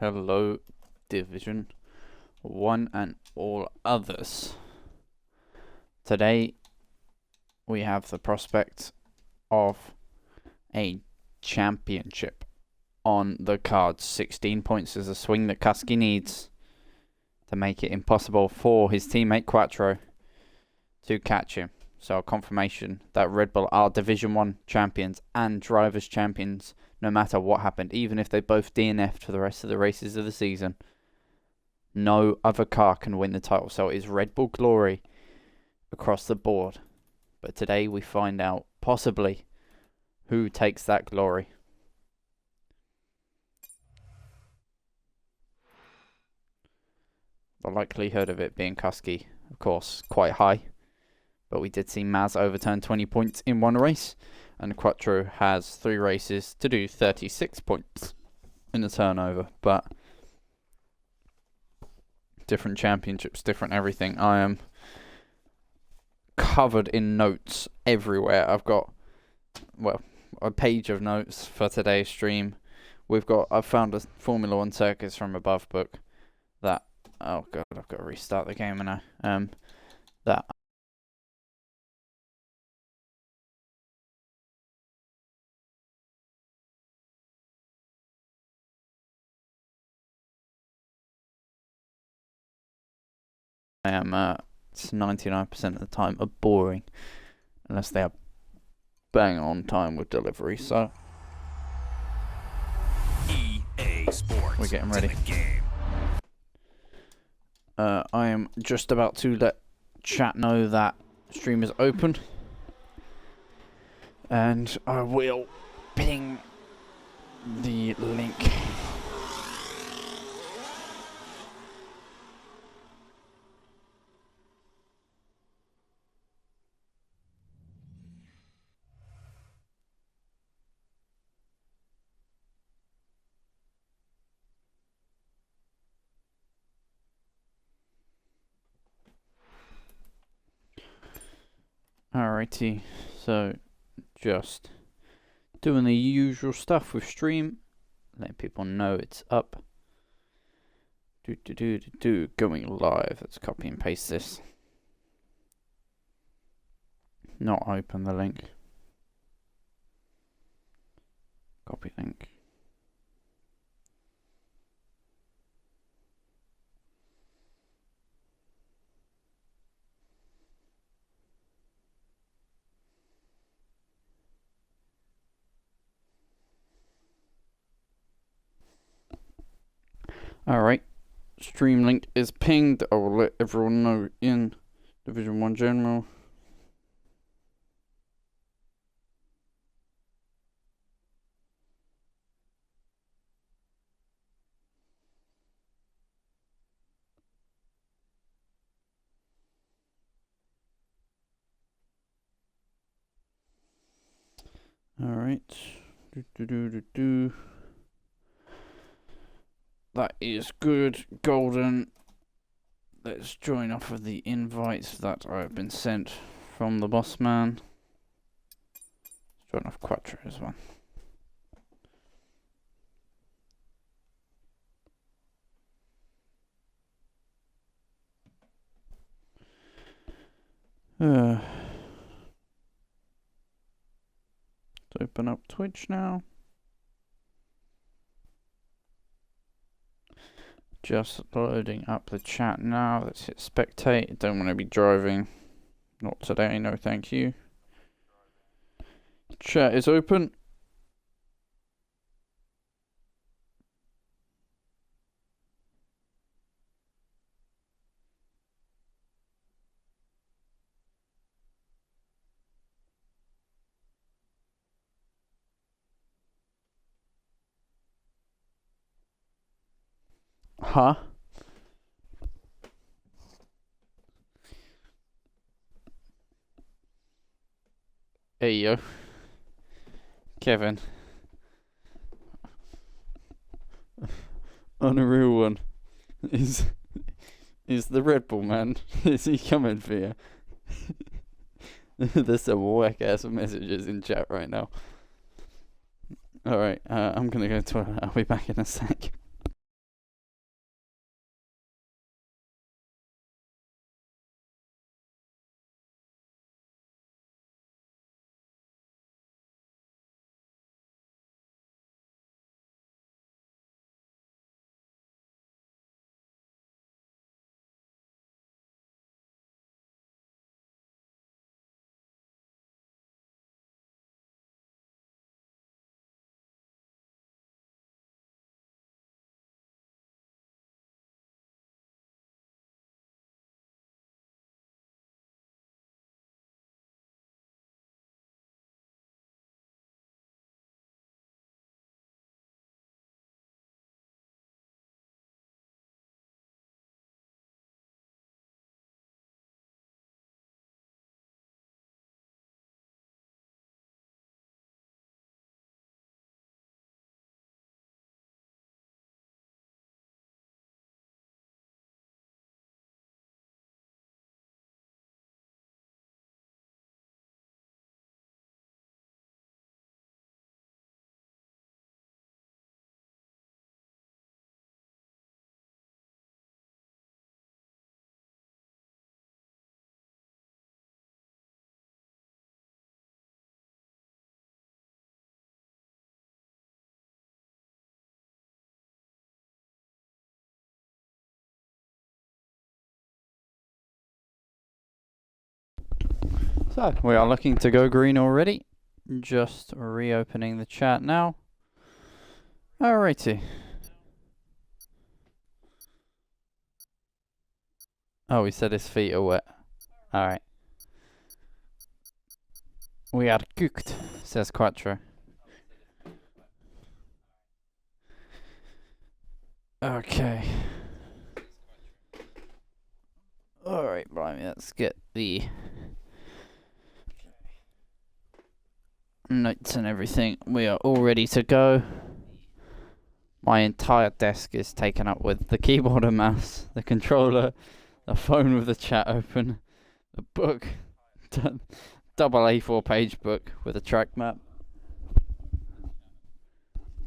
Hello, Division 1 and all others. Today, we have the prospect of a championship on the cards. 16 points is a swing that Kuski needs to make it impossible for his teammate Quattro to catch him. So a confirmation that Red Bull are Division 1 champions and Drivers' champions no matter what happened, even if they both DNF'd for the rest of the races of the season. No other car can win the title, so it is Red Bull glory across the board. But today we find out, possibly, who takes that glory. The likelihood of it being Kuski, of course, quite high. But we did see Maz overturn 20 points in one race. And Quattro has 3 races to do 36 points in the turnover. But different championships, different everything. I am covered in notes everywhere. I've got, well, a page of notes for today's stream. I've found a Formula 1 Circuits from Above book that, oh god, I've got to restart the game now. That I am 99% of the time are boring unless they are bang on time with delivery. So EA Sports, we're getting ready. I am just about to let chat know that stream is open, and I will ping the link. Alrighty, so just doing the usual stuff with stream, letting people know it's up. Going live. Let's copy and paste this. Not open the link. Copy link. Alright, stream link is pinged. I will let everyone know in Division 1 General. Alright. That is good. Golden. Let's join off of the invites that I've been sent from the boss man. Let's join off Quattro as well. Let's open up Twitch now. Just loading up the chat now. Let's hit spectate. Don't want to be driving. Not today, no thank you. Chat is open. Huh? Hey yo, Kevin. On a real one, is the Red Bull man? Is he coming for you? There's some whack ass messages in chat right now. Alright, I'm gonna go to toilet. I'll be back in a sec. So, we are looking to go green already. Just reopening the chat now. Alrighty. Oh, he said his feet are wet. Alright. We are cooked, says Quattro. Okay. Alright, blimey, let's get the notes and everything. We are all ready to go. My entire desk is taken up with the keyboard and mouse, the controller, the phone with the chat open, the book, double A4 page book with a track map,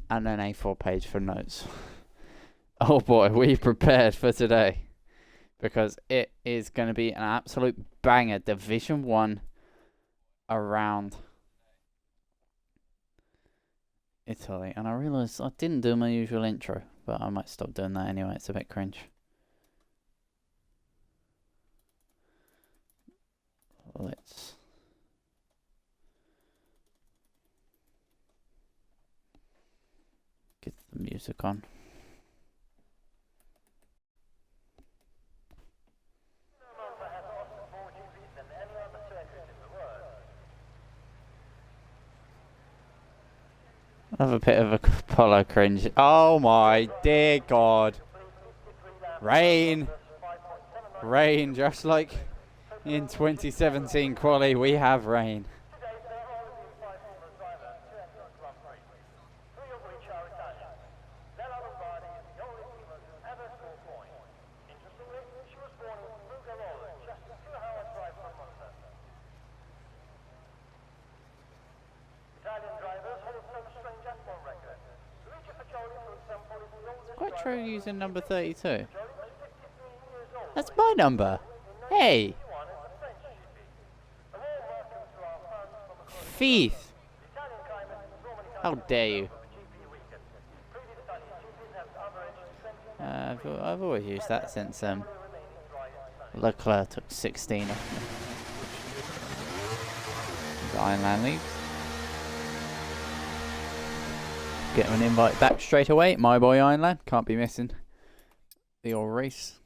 and an A4 page for notes. Oh boy, we prepared for today, because it is going to be an absolute banger. Division 1 around Italy. And I realised I didn't do my usual intro, but I might stop doing that anyway. It's a bit cringe. Let's get the music on. I have a bit of a Apollo cringe. Oh my dear God. Rain. Rain, just like in 2017 quali, we have rain. Quattro using number 32. That's my number. Hey. Fifth. How dare you? I've always used that since Leclerc took 16 off me. The Ironland leaves. Get an invite back straight away. My boy Ironland. Can't be missing the old race.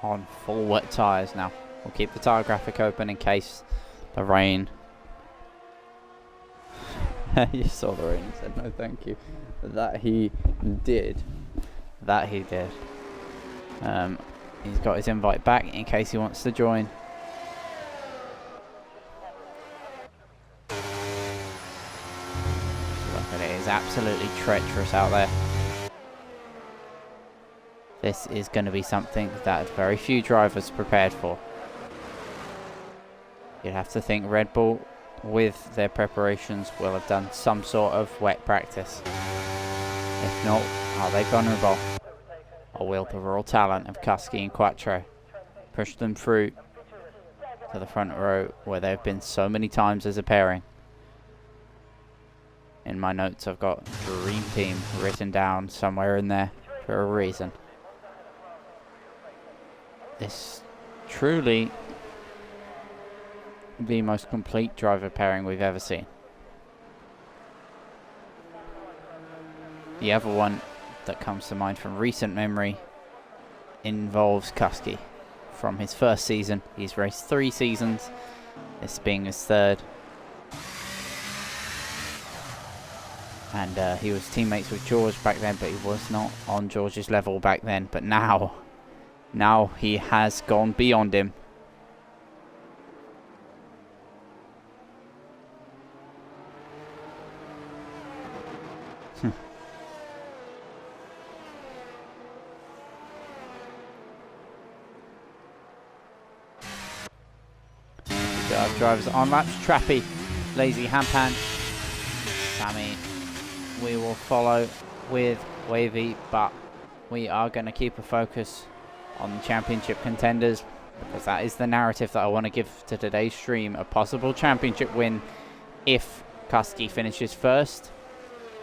On full wet tyres now. We'll keep the tyre graphic open in case the rain. You saw the rain and said no thank you. That he did. That he did. He's got his invite back in case he wants to join. Look at it, it's absolutely treacherous out there. This is going to be something that very few drivers prepared for. You'd have to think Red Bull, with their preparations, will have done some sort of wet practice. If not, are they vulnerable? Or will the raw talent of Kuski and Quattro push them through to the front row where they've been so many times as a pairing? In my notes I've got Dream Team written down somewhere in there for a reason. This truly the most complete driver pairing we've ever seen. The other one that comes to mind from recent memory involves Kuski. From his first season, he's raced 3 seasons, this being his 3rd. And he was teammates with George back then, but he was not on George's level back then. But now he has gone beyond him. Drivers on laps. Trappy, Lazy, Hampan, Sammy, we will follow with Wavy, but we are going to keep a focus on the championship contenders, because that is the narrative that I want to give to today's stream. A possible championship win if Kuski finishes first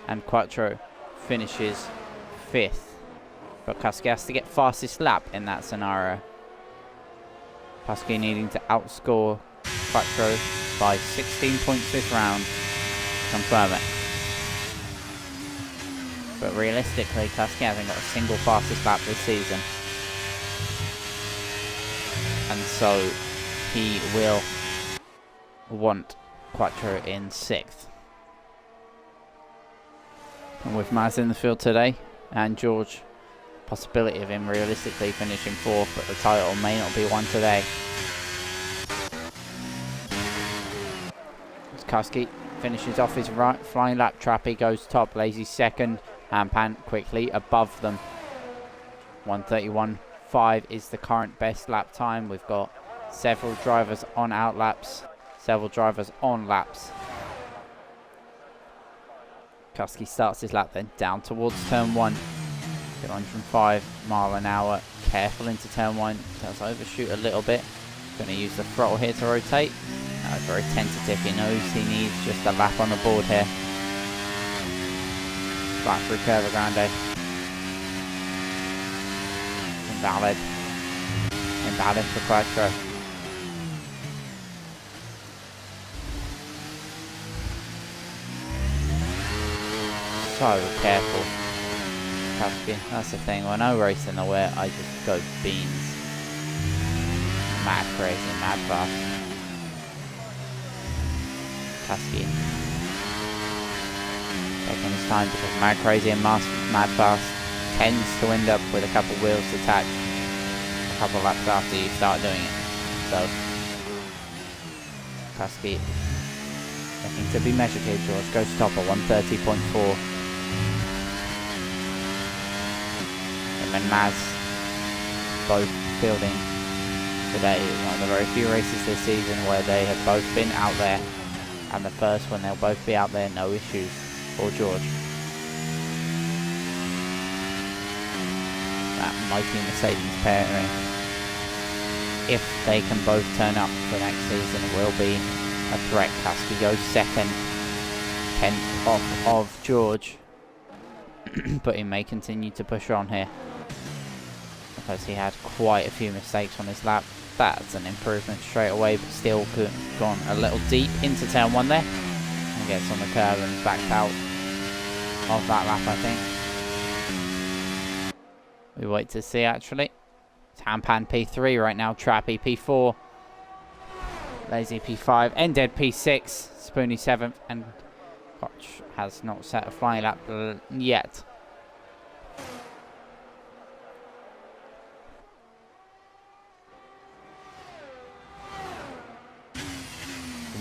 and Quattro finishes 5th. But Kuski has to get fastest lap in that scenario. Kuski needing to outscore Quattro by 16 points this round to confirm it. But realistically, Kuski hasn't got a single fastest lap this season. And so he will want Quattro in 6th. And with Maz in the field today, and George, possibility of him realistically finishing 4th, but the title may not be won today. Kuski finishes off his right flying lap. Trappy goes top, Lazy second, and Pan quickly above them. 1:31.5 is the current best lap time. We've got several drivers on out laps, several drivers on laps. Kuski starts his lap then down towards turn 1. 105 mile an hour. Careful into turn 1. Does overshoot a little bit. Going to use the throttle here to rotate. Very tentative. He knows he needs just a lap on the board here. Back through Curva Grande. Invalid. Invalid for Quattro. So careful. Kuski. That's the thing. When I race in the wet, I just go beans. Mad crazy, mad fast. Kuski taking his time, because mad crazy and mad fast tends to end up with a couple wheels detached a couple laps after you start doing it. So Kuski looking to be measured here. George goes top at 1:30.4. Him and Maz both fielding today. One of the very few races this season where they have both been out there, and the first one they'll both be out there, no issues for George. That mighty Mercedes pairing, if they can both turn up for next season, will be a threat. Kuski goes second, 10th off of George, but he may continue to push on here, because he had quite a few mistakes on his lap. That's an improvement straight away, but still gone a little deep into turn 1 there, and gets on the curb and backed out of that lap, I think. We wait to see, actually. Tampan P3 right now, Trappy P4, Lazy P5, Ended P6, Spoony 7th, and Koch has not set a flying lap yet.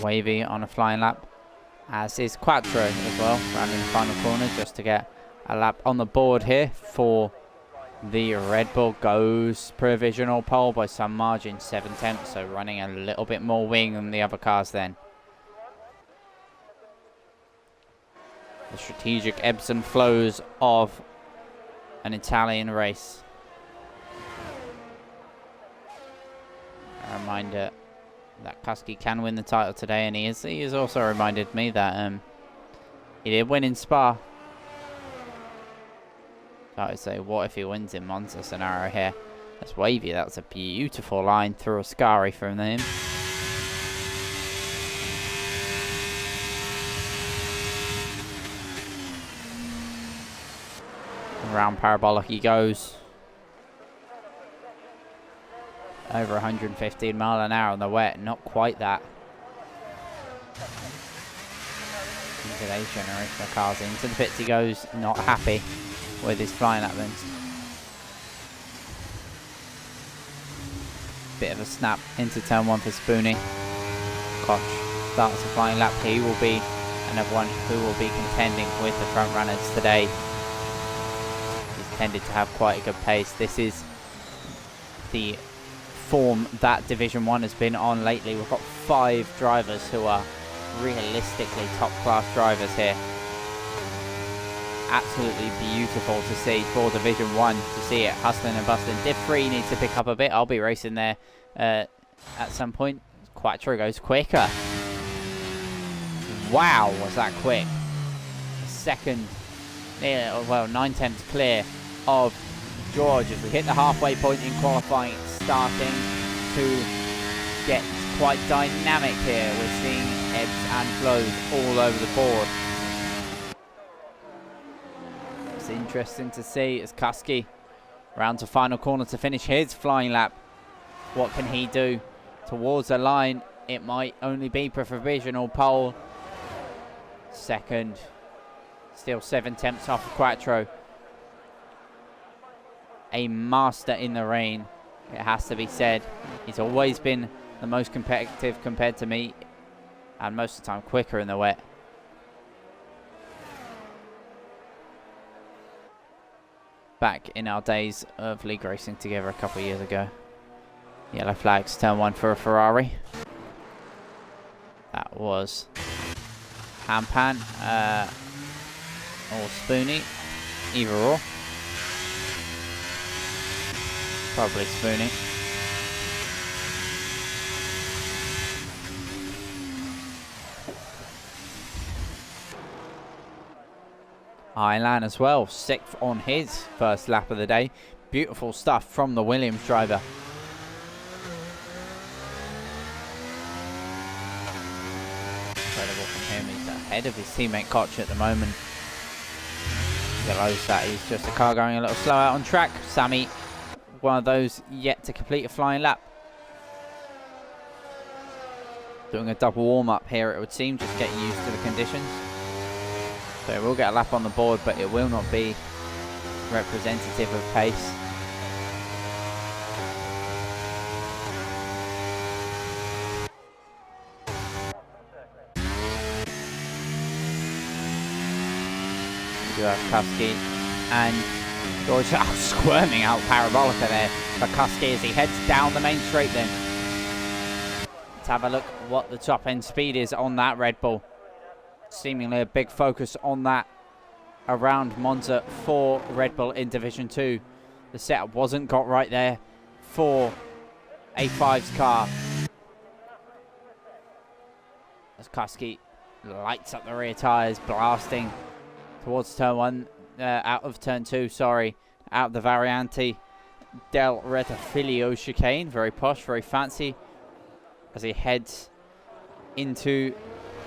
Wavy on a flying lap, as is Quattro as well, rounding the final corner just to get a lap on the board here for the Red Bull. Goes provisional pole by some margin, 7/10, so running a little bit more wing than the other cars then. The strategic ebbs and flows of an Italian race. A reminder that Kuski can win the title today, and he has also reminded me that he did win in Spa. So I would say, what if he wins in Monza scenario here? That's Wavy. That's a beautiful line through Ascari from him. Around parabolic he goes. Over 115 mile an hour on the wet, not quite that. In today's generation of cars, into the pits he goes, not happy with his flying lap lens. Bit of a snap into turn 1 for Spoony. Koch starts a flying lap. He will be another one who will be contending with the front runners today. He's tended to have quite a good pace. This is the form that Division 1 has been on lately. We've got 5 drivers who are realistically top class drivers here. absolutely beautiful to see for Division 1, to see it hustling and busting. Div 3 needs to pick up a bit. I'll be racing there at some point. Quattro goes quicker. Wow, was that quick. Second, well, 9/10 clear of George as we hit the halfway point in qualifying. It's starting to get quite dynamic here. We're seeing ebbs and flows all over the board. It's interesting to see as Kuski round to final corner to finish his flying lap. What can he do towards the line? It might only be for provisional pole. Second, still 7/10 off of Quattro. A master in the rain, it has to be said. He's always been the most competitive compared to me, and most of the time quicker in the wet. Back in our days of league racing together a couple of years ago. Yellow flags, turn 1 for a Ferrari. That was Hampan or Spoonie, either or. Probably Spoonie. Ilan as well, 6th on his first lap of the day. Beautiful stuff from the Williams driver. Incredible from him. He's ahead of his teammate Koch at the moment. Below that, he's just a car going a little slow out on track. Sammy, one of those yet to complete a flying lap. Doing a double warm-up here, it would seem, just getting used to the conditions. So we'll get a lap on the board, but it will not be representative of pace. We do have Kuski and George squirming out Parabolica there for Kuski as he heads down the main straight then. Let's have a look what the top end speed is on that Red Bull. Seemingly a big focus on that around Monza for Red Bull in Division 2. The setup wasn't got right there for A5's car. As Kuski lights up the rear tyres, blasting towards turn 1, out of turn 2, sorry, out of the Variante del Retafilio chicane. Very posh, very fancy, as he heads into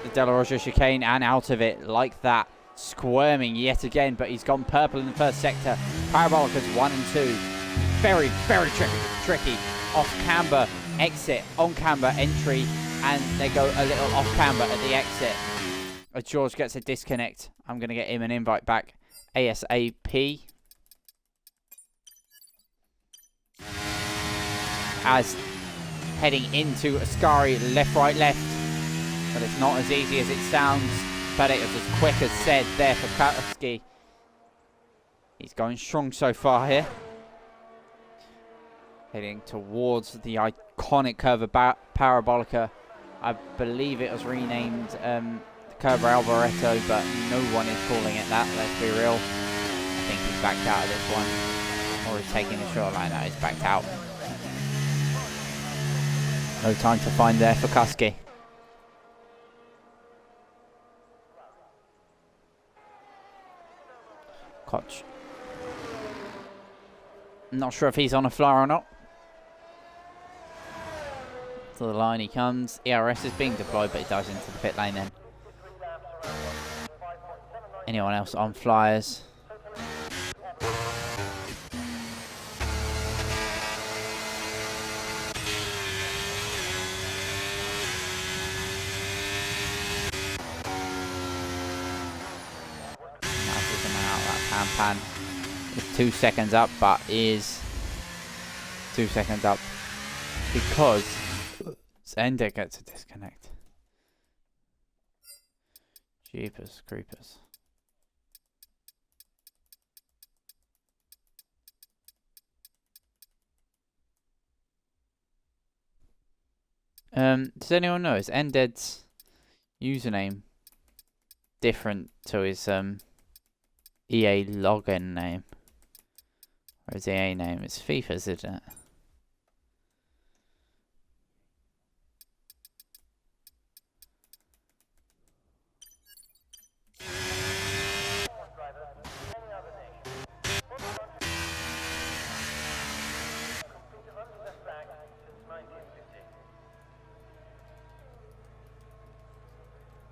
the Della Rosa chicane and out of it like that, squirming yet again, but he's gone purple in the first sector. Parabolica's 1 and 2. Very, very tricky. Off camber exit, on camber entry, and they go a little off camber at the exit. As George gets a disconnect, I'm going to get him an invite back ASAP. As heading into Ascari, left, right, left. But it's not as easy as it sounds. But it was as quick as said there for Kuski. He's going strong so far here. Heading towards the iconic curve of Parabolica. I believe it was renamed the Curve Alvaretto, but no one is calling it that, let's be real. I think he's backed out of this one. Or he's taking a short line. No, he's backed out. No time to find there for Kuski. Koch. Not sure if he's on a flyer or not. To the line he comes. ERS is being deployed, but he dives into the pit lane then. Anyone else on flyers? Pan is 2 seconds up, but is 2 seconds up because Zender gets a disconnect. Jeepers creepers. Does anyone know, is Ended's username different to his EA login name. Where's EA name? It's FIFA's, isn't it?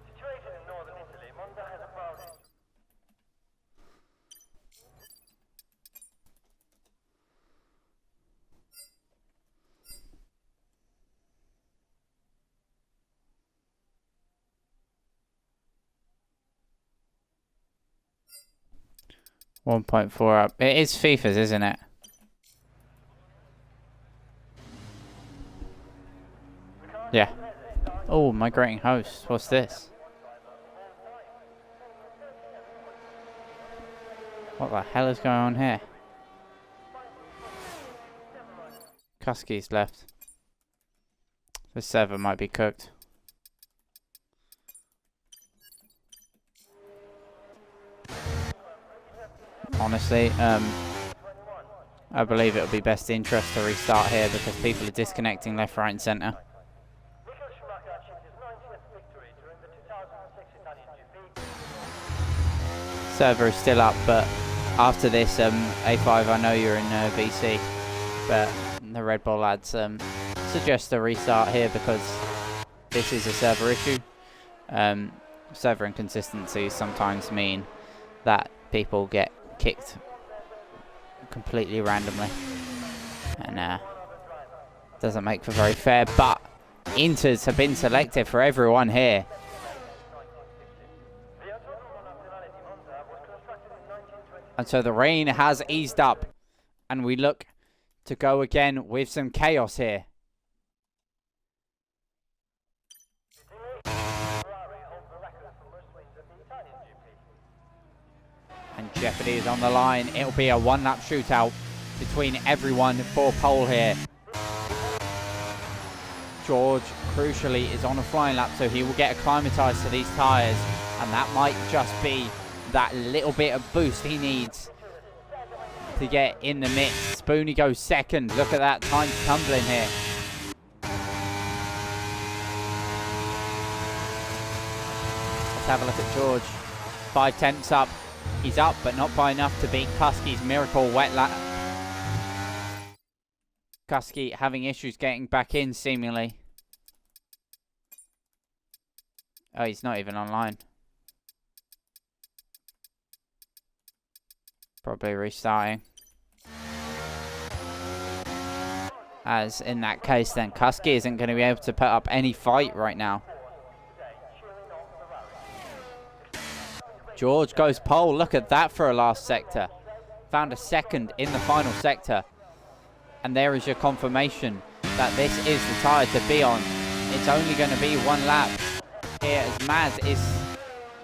Situated in northern Italy, Monza has a proud 1.4 up. It is FIFA's, isn't it? Yeah. Oh, migrating host. What's this? What the hell is going on here? Kuski's left. The server might be cooked. Honestly, I believe it'll be best interest to restart here because people are disconnecting left, right and centre. Server is still up, but after this, A5, I know you're in VC, but the Red Bull lads suggest a restart here because this is a server issue. Server inconsistencies sometimes mean that people get kicked completely randomly, and doesn't make for very fair, but inters have been selected for everyone here. And so the rain has eased up, and we look to go again with some chaos here. And jeopardy is on the line. It'll be a one-lap shootout between everyone for pole here. George, crucially, is on a flying lap, so he will get acclimatized to these tyres, and that might just be that little bit of boost he needs to get in the mix. Spoonie goes second. Look at that, time's tumbling here. Let's have a look at George. 5/10 up. He's up, but not by enough to beat Kuski's miracle wet lap. Kuski having issues getting back in, seemingly. Oh, he's not even online. Probably restarting. As in that case, then Kuski isn't going to be able to put up any fight right now. George goes pole. Look at that for a last sector. Found a second in the final sector. And there is your confirmation that this is the tyre to be on. It's only going to be one lap here as Maz is...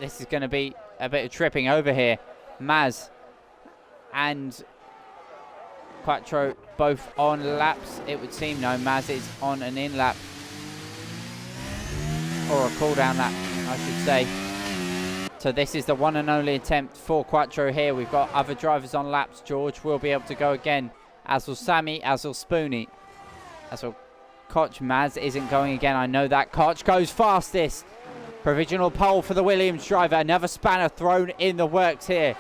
This is going to be a bit of tripping over here. Maz and Quattro both on laps, it would seem. No, Maz is on an in lap. Or a cool down lap, I should say. So this is the one and only attempt for Quattro here. We've got other drivers on laps. George will be able to go again, as will Sammy, as will Spoonie. As will Koch. Maz isn't going again. I know that. Koch goes fastest. Provisional pole for the Williams driver. Another spanner thrown in the works here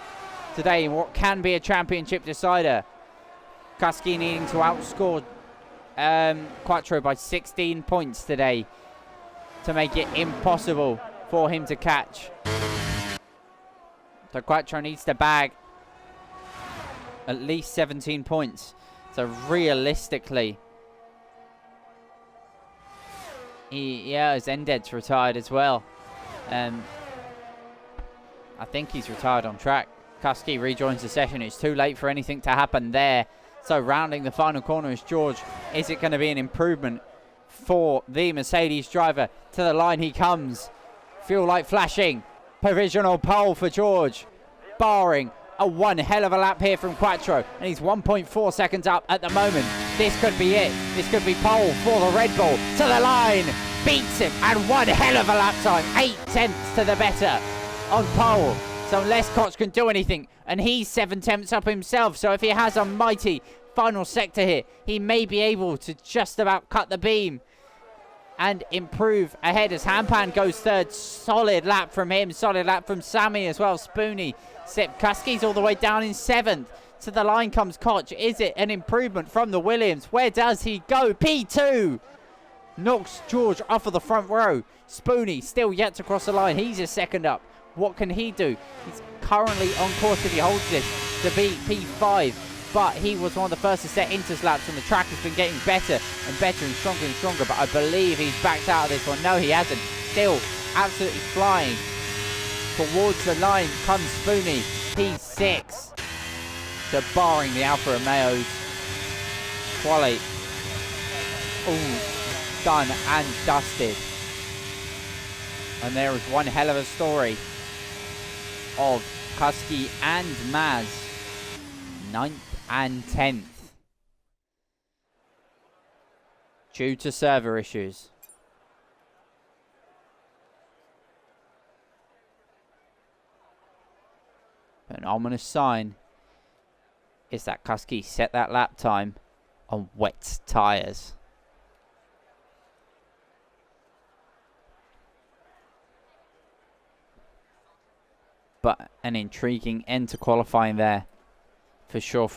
today in what can be a championship decider. Kuski needing to outscore Quattro by 16 points today to make it impossible for him to catch. So Quattro needs to bag at least 17 points. So realistically, Zended's retired as well. I think he's retired on track. Kuski rejoins the session. It's too late for anything to happen there. So rounding the final corner is George. Is it going to be an improvement for the Mercedes driver? To the line he comes. Fuel light flashing. Provisional pole for George. Barring a one hell of a lap here from Quattro. And he's 1.4 seconds up at the moment. This could be it. This could be pole for the Red Bull. To the line. Beats him. And one hell of a lap time. 8 tenths to the better on pole. So unless Koch can do anything And he's 7/10 up himself. So if he has a mighty final sector here, he may be able to just about cut the beam and improve ahead as Hampan goes third. Solid lap from him. Solid lap from Sammy as well. Spoony. Kuski's all the way down in 7th. To the line comes Koch. Is it an improvement from the Williams? Where does he go? P2. Knocks George off of the front row. Spoony still yet to cross the line. He's a second up. What can he do? He's currently on course, if he holds this, to beat P5. But he was one of the first to set inters laps, and the track has been getting better and better and stronger. But I believe he's backed out of this one. No, he hasn't. Still absolutely flying. Towards the line comes Spoony. P6. So barring the Alfa Romeos. Quali. Ooh, done and dusted. And there is one hell of a story of Kuski and Maz. 9th and 10th. Due to server issues. An ominous sign is that Kuski set that lap time on wet tyres. But an intriguing end to qualifying there. For sure.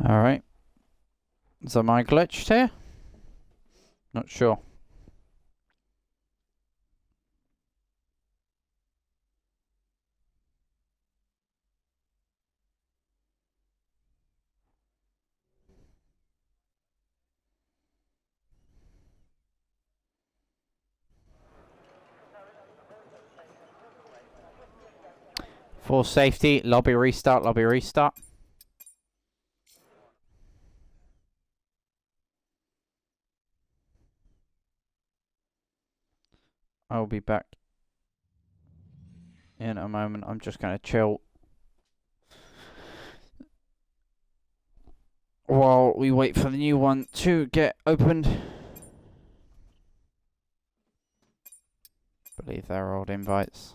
Alright. So am I glitched here? Not sure. For safety, lobby restart. I'll be back in a moment. I'm just going to chill while we wait for the new one to get opened. I believe they're old invites.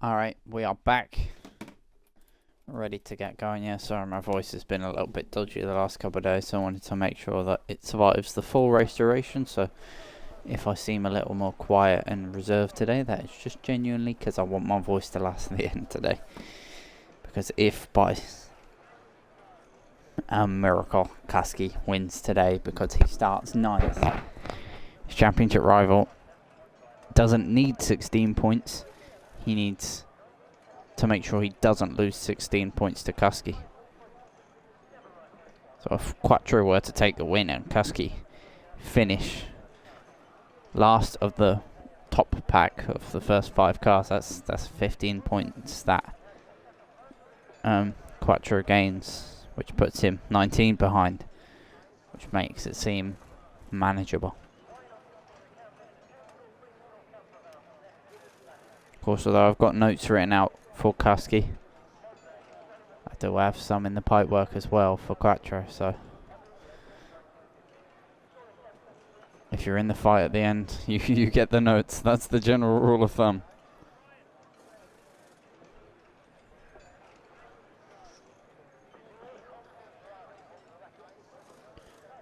Alright, we are back. Ready to get going. Yeah, sorry, my voice has been a little bit dodgy the last couple of days, so I wanted to make sure that it survives the full race duration. So if I seem a little more quiet and reserved today, that is just genuinely because I want my voice to last to the end today. Because if by a miracle Kasky wins today because he starts 9th, his championship rival doesn't need 16 points. He needs to make sure he doesn't lose 16 points to Kasky. So if Quattro were to take the win and Kasky finish last of the top pack of the first 5 cars, that's 15 points that Quattro gains, which puts him 19 behind, which makes it seem manageable. Of course, although I've got notes written out for Kasky, I do have some in the pipework as well for Quattro, so if you're in the fight at the end, you get the notes. That's the general rule of thumb.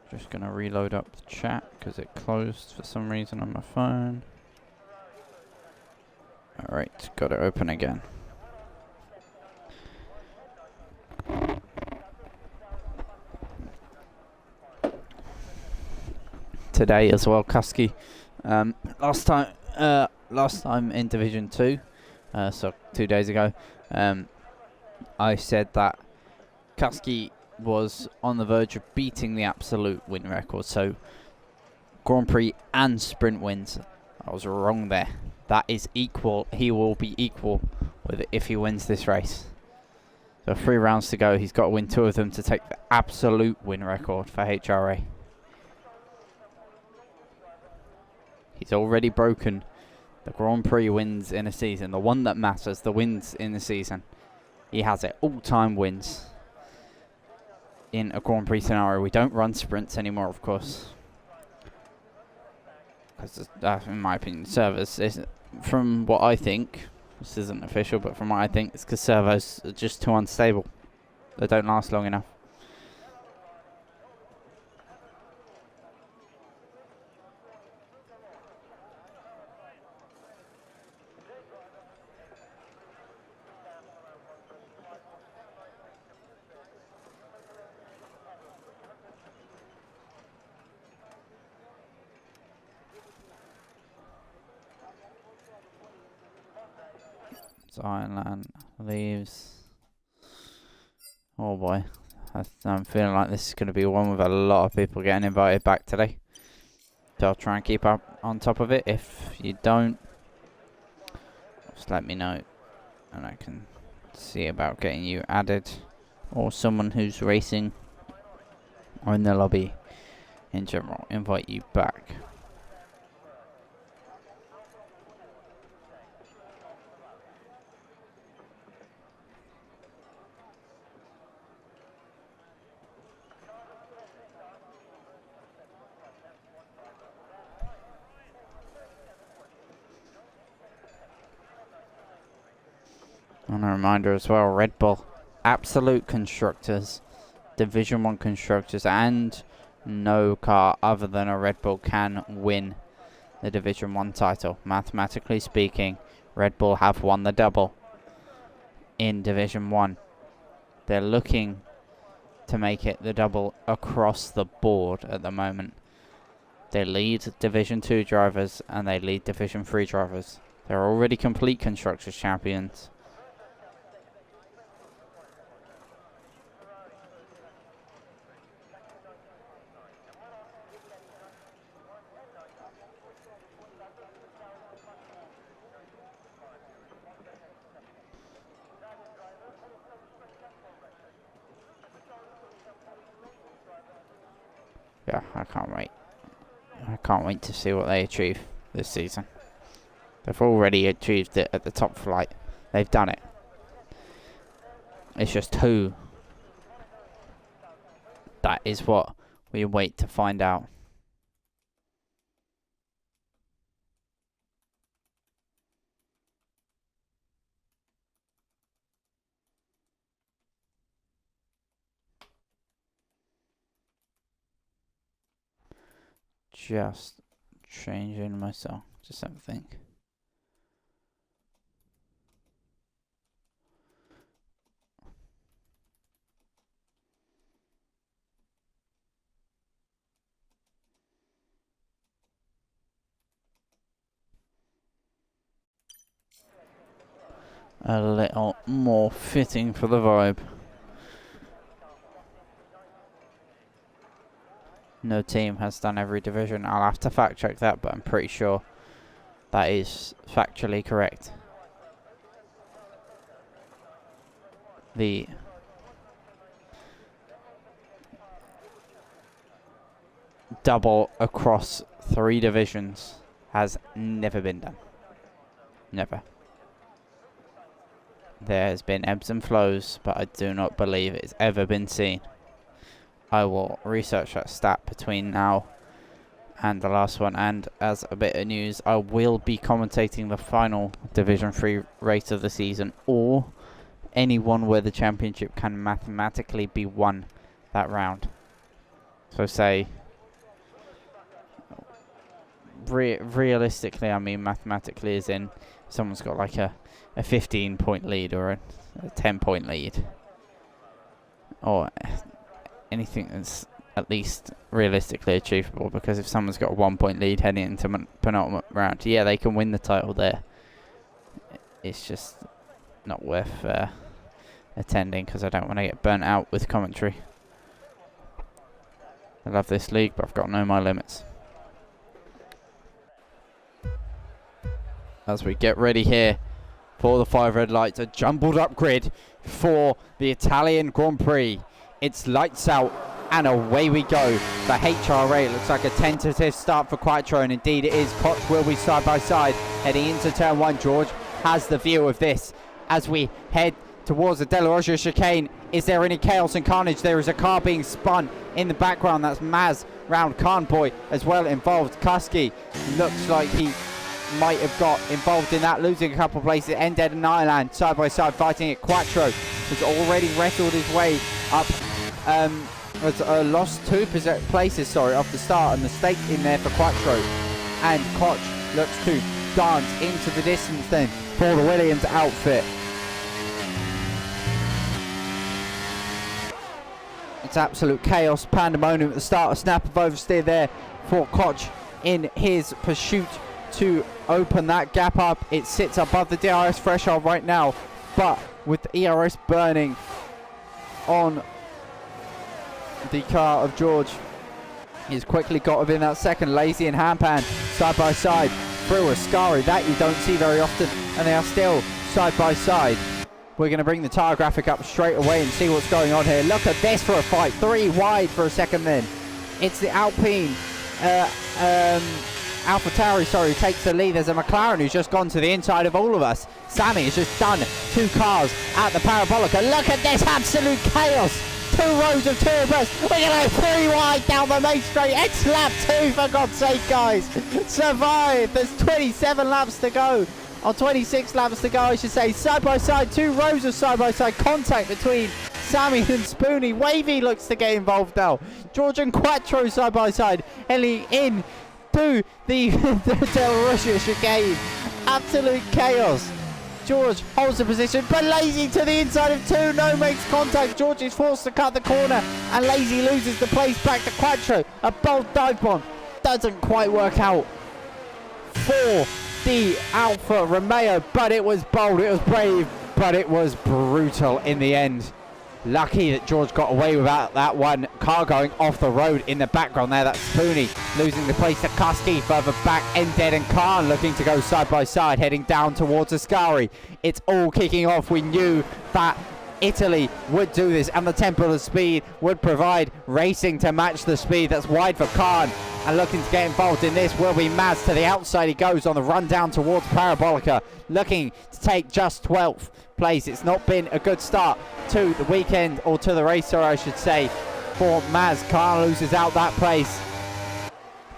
Just going to reload up the chat because it closed for some reason on my phone. Alright, got it open again. Today as well, Kasky. Last time in Division 2, so 2 days ago, I said that Kasky was on the verge of beating the absolute win record. So Grand Prix and sprint wins. I was wrong there. That is equal. He will be equal with it if he wins this race. So 3 rounds to go. He's got to win 2 of them to take the absolute win record for HRA. He's already broken the Grand Prix wins in a season. The one that matters, the wins in the season. He has it. All-time wins in a Grand Prix scenario. We don't run sprints anymore, of course. Because, in my opinion, servers, from what I think, this isn't official, but from what I think, it's because servos are just too unstable. They don't last long enough. Thailand leaves. Oh boy, I'm feeling like this is going to be one with a lot of people getting invited back today. So I'll try and keep up on top of it. If you don't, just let me know and I can see about getting you added, or someone who's racing or in the lobby in general invite you back. And a reminder as well, Red Bull, absolute constructors, Division 1 constructors, and no car other than a Red Bull can win the Division 1 title. Mathematically speaking, Red Bull have won the double in Division 1. They're looking to make it the double across the board at the moment. They lead Division 2 drivers and they lead Division 3 drivers. They're already complete constructors champions. Yeah, I can't wait. I can't wait to see what they achieve this season. They've already achieved it at the top flight. They've done it. It's just who. That is what we wait to find out. just changing myself. Just have a think. A little more fitting for the vibe. No team has done every division. I'll have to fact check that, but I'm pretty sure that is factually correct. The double across 3 divisions has never been done. Never. There has been ebbs and flows, but I do not believe it's ever been seen. I will research that stat between now and the last one, and as a bit of news, I will be commentating the final Division 3 race of the season, or any one where the championship can mathematically be won that round. So say, realistically, I mean mathematically as in someone's got like a 15-point lead or a 10-point lead, or anything that's at least realistically achievable, because if someone's got a 1-point lead heading into penultimate round, yeah, they can win the title there. It's just not worth attending, because I don't want to get burnt out with commentary. I love this league, but I've got to know my limits. As we get ready here for the 5 red lights, a jumbled up grid for the Italian Grand Prix. It's lights out and away we go. The HRA looks like a tentative start for Quattro, and indeed it is. Koch will be side by side heading into turn 1. George has the view of this as we head towards the De La Rocha chicane. Is there any chaos and carnage? There is a car being spun in the background. That's Maz round Carnboy as well involved. Kusky looks like he might have got involved in that, losing a couple of places. Ended and Nyland side by side fighting it. Quattro has already wrestled his way up, has lost 2 places off the start, and the stake in there for Quattro. And Koch looks to dance into the distance then for the Williams outfit. It's absolute chaos, pandemonium at the start. A snap of oversteer there for Koch in his pursuit to open that gap up. It sits above the DRS threshold right now, but with the ERS burning on the car of George, he's quickly got within that second. Lazy and Hampan side by side through Ascari. That you don't see very often, and they are still side by side. We're going to bring the tyre graphic up straight away and see what's going on here. Look at this for a fight. 3 wide for a second then. It's the Alpine AlphaTauri, takes the lead. There's a McLaren who's just gone to the inside of all of us. Sammy has just done 2 cars at the Parabolica. Look at this absolute chaos. 2 rows of 2 abreast. We're going to go 3 wide down the main straight. It's lap 2, for God's sake, guys. Survive. There's 27 laps to go. Or 26 laps to go, I should say. Side by side, 2 rows of side by side contact between Sammy and Spoonie. Wavy looks to get involved now. George and Quattro side by side, heading in to the De La Rocha chicane. Absolute chaos. George holds the position, but Lazy to the inside of 2. No makes contact. George is forced to cut the corner, and Lazy loses the place back to Quattro. A bold dive bomb doesn't quite work out for the Alfa Romeo, but it was bold, it was brave, but it was brutal in the end. Lucky that George got away without that one. Car going off the road in the background there. That's Spoonie losing the place to Kusky. Further back, Ended and Khan looking to go side by side, heading down towards Ascari. It's all kicking off. We knew that Italy would do this, and the tempo of speed would provide racing to match the speed. That's wide for Khan, and looking to get involved in this will be Maz. To the outside he goes on the run down towards Parabolica, looking to take just 12th place. It's not been a good start to the weekend, or to the race, or I should say, for Maz. Khan loses out that place,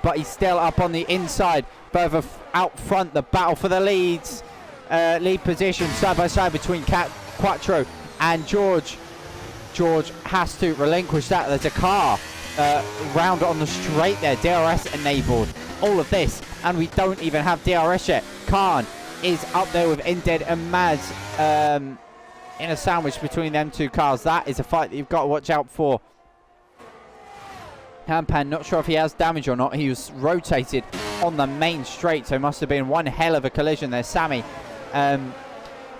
but he's still up on the inside. Further out front, the battle for the leads, lead position side by side between Quattro and George. George has to relinquish that. There's a car round on the straight there. DRS enabled. All of this, and we don't even have DRS yet. Khan is up there with Inded and Maz in a sandwich between them two cars. That is a fight that you've got to watch out for. Hampan, not sure if he has damage or not. He was rotated on the main straight, so it must have been one hell of a collision there. Sammy,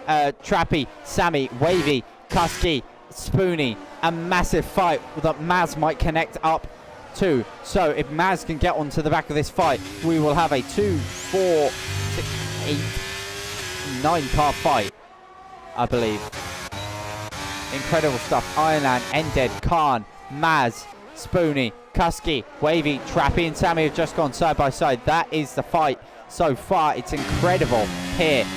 Trappy, Sammy, Wavy, Kusky, Spoony. A massive fight that Maz might connect up to. So if Maz can get onto the back of this fight, we will have a 2, 4, 6, 8, 9 car fight, I believe. Incredible stuff. Ironland, Ended, Khan, Maz, Spoony, Kusky, Wavy, Trappy and Sammy have just gone side by side. That is the fight so far. It's incredible here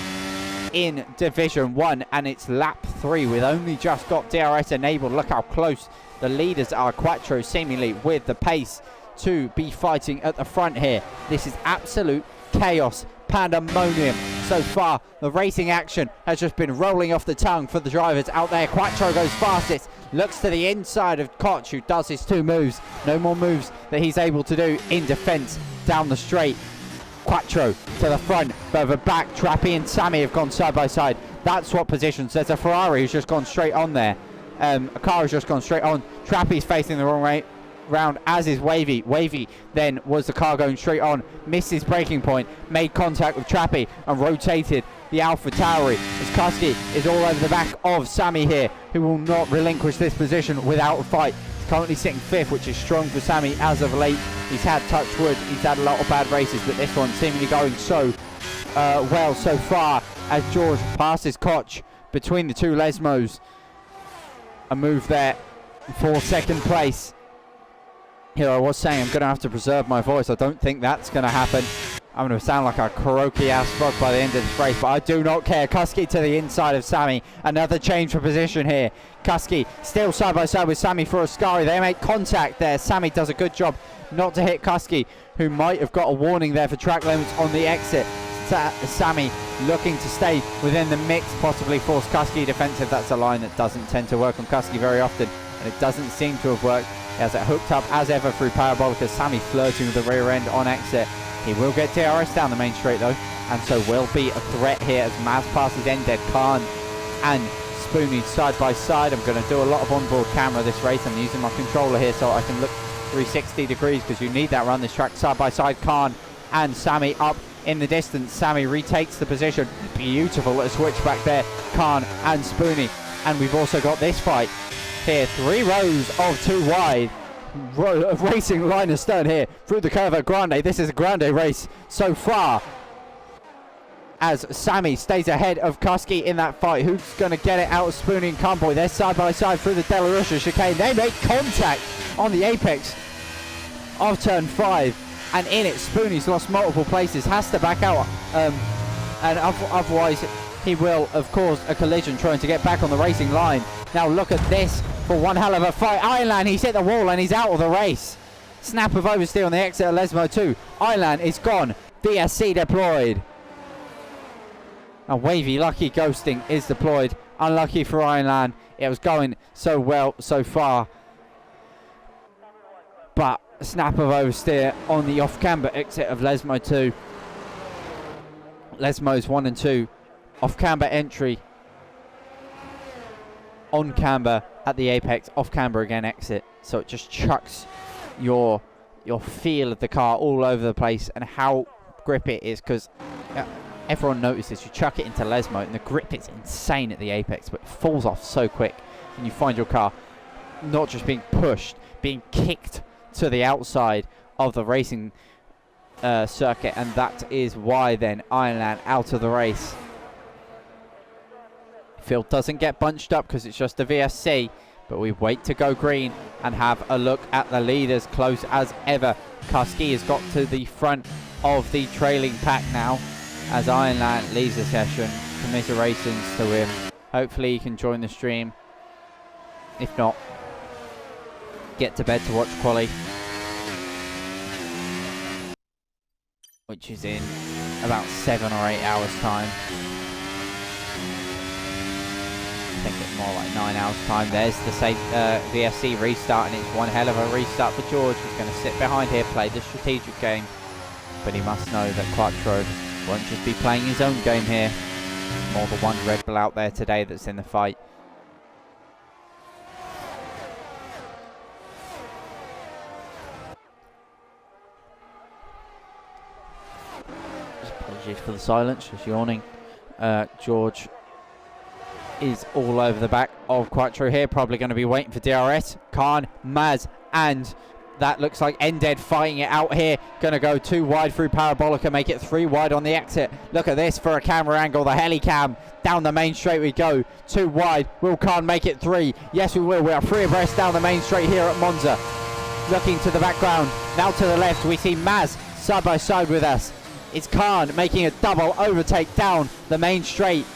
in Division 1, and it's lap 3. We've only just got DRS enabled. Look how close the leaders are. Quattro seemingly with the pace to be fighting at the front here. This is absolute chaos, pandemonium so far. The racing action has just been rolling off the tongue for the drivers out there. Quattro goes fastest, looks to the inside of Koch, who does his 2 moves. No more moves that he's able to do in defense down the straight. Quattro to the front, but the back, Trappy and Sammy have gone side by side. That's what positions. There's a Ferrari who's just gone straight on there. A car has just gone straight on. Trappy's facing the wrong way round, as is Wavy. Wavy then was the car going straight on, missed his braking point, made contact with Trappy and rotated the Alpha Tauri as Kusky is all over the back of Sammy here, who will not relinquish this position without a fight. He's currently sitting 5th, which is strong for Sammy as of late. He's had touch wood, he's had a lot of bad races, but this one seemingly going so well so far as George passes Koch between the 2 Lesmos. A move there for 2nd place. Here I was saying I'm going to have to preserve my voice. I don't think that's going to happen. I'm going to sound like a croaky ass frog by the end of this race, but I do not care. Kusky to the inside of Sammy. Another change for position here. Kusky still side by side with Sammy for Ascari. They make contact there. Sammy does a good job not to hit Kusky, who might have got a warning there for track limits on the exit. Sammy looking to stay within the mix, possibly force Kusky defensive. That's a line that doesn't tend to work on Kusky very often, and it doesn't seem to have worked. He has it hooked up as ever through Parabolica. Sammy flirting with the rear end on exit. He will get DRS down the main straight though, and so will be a threat here as Maz passes Ended, Khan and Spoony side by side. I'm going to do a lot of onboard camera this race. I'm using my controller here so I can look 360 degrees because you need that around this track. Side by side, Khan and Sammy up in the distance. Sammy retakes the position. Beautiful little switch back there. Khan and Spoony. And we've also got this fight here. 3 rows of 2 wide. Racing line astern here through the curve at Grande. This is a Grande race so far, as Sammy stays ahead of Kusky in that fight. Who's going to get it out of Spoony and Conboy? They're side by side through the De La Russia chicane. They make contact on the apex of turn 5, and in it Spoony's lost multiple places, has to back out, and otherwise he will have caused a collision trying to get back on the racing line. Now look at this for one hell of a fight. Ironland, he's hit the wall and he's out of the race. Snap of oversteer on the exit of Lesmo 2. Ironland is gone. VSC deployed. And Wavy, lucky ghosting is deployed. Unlucky for Ironland. It was going so well so far, but snap of oversteer on the off-camber exit of Lesmo 2. Lesmo's 1 and 2. Off-camber entry. On camber at the apex, off camber again exit. So it just chucks your feel of the car all over the place, and how grip it is, because everyone notices you chuck it into Lesmo and the grip is insane at the apex, but it falls off so quick, and you find your car not just being pushed, being kicked to the outside of the racing circuit, and that is why then Ironland out of the race. Field doesn't get bunched up because it's just a VSC, but we wait to go green and have a look at the leaders close as ever. Kusky has got to the front of the trailing pack now as Ironland leaves the session. Commiserations to him. Hopefully he can join the stream. If not, get to bed to watch quali, which is in about 7 or 8 hours time. think it's more like 9 hours time. There's the VSC restart, and it's one hell of a restart for George. He's going to sit behind here, play the strategic game, but he must know that Quattro won't just be playing his own game here. There's more than one Red Bull out there today that's in the fight. Apologies for the silence, just yawning. George is all over the back of Quattro here, probably going to be waiting for DRS. Khan, Maz, and that looks like Ended fighting it out here. Going to go 2 wide through Parabolica, make it 3 wide on the exit. Look at this for a camera angle, the helicam. Down the main straight we go, 2 wide. Will Khan make it 3? Yes, we will. We are 3 abreast down the main straight here at Monza. Looking to the background, now to the left, we see Maz side by side with us. It's Khan making a double overtake down the main straight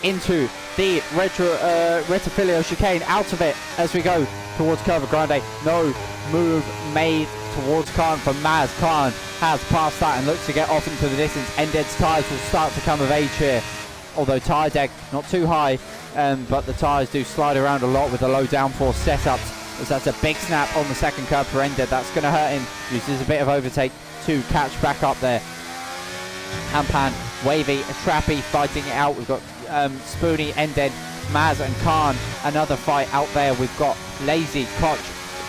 into the Retifilio chicane, out of it as we go towards Curva Grande. No move made towards Khan from Maz. Khan has passed that and looks to get off into the distance. Ended's tyres will start to come of age here, although tyre deck not too high, but the tyres do slide around a lot with the low downforce setups, as that's a big snap on the second curb for Ended. That's going to hurt him. Uses a bit of overtake to catch back up there. Hampan, Wavy, Trappy fighting it out. We've got Spoony, Ended, Maz and Khan. Another fight out there. We've got Lazy, Koch,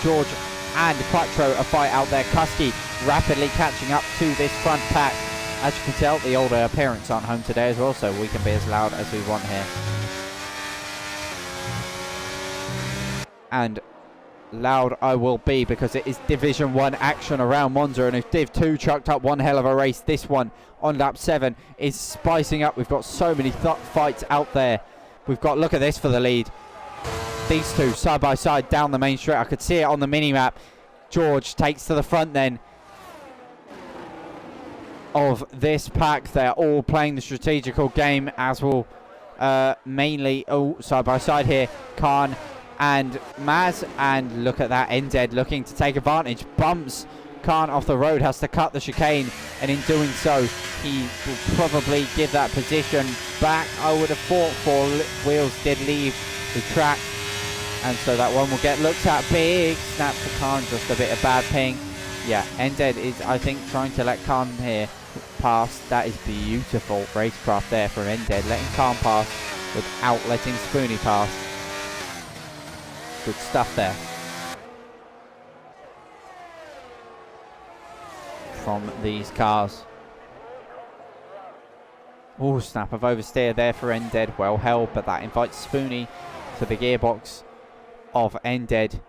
George and Quattro, a fight out there. Kusky rapidly catching up to this front pack. As you can tell, the older parents aren't home today as well, so we can be as loud as we want here. And loud I will be, because it is Division 1 action around Monza, and if Div 2 chucked up one hell of a race, this one on lap 7 is spicing up. We've got so many fights out there. We've got, look at this for the lead. These two side by side down the main straight. I could see it on the mini-map. George takes to the front then of this pack. They're all playing the strategical game, as will mainly side by side here, Khan and Maz. And look at that, Ended looking to take advantage, bumps Khan off the road, has to cut the chicane, and in doing so he will probably give that position back. I would have thought 4 wheels did leave the track, and so that one will get looked at. Big snap for Khan, just a bit of bad ping. Yeah, Ended is, I think, trying to let Khan here pass. That is beautiful racecraft there from Ended, letting Khan pass without letting Spoony pass. Good stuff there from these cars. Oh, snap of oversteer there for Ended, well held, but that invites Spoony to the gearbox of Ended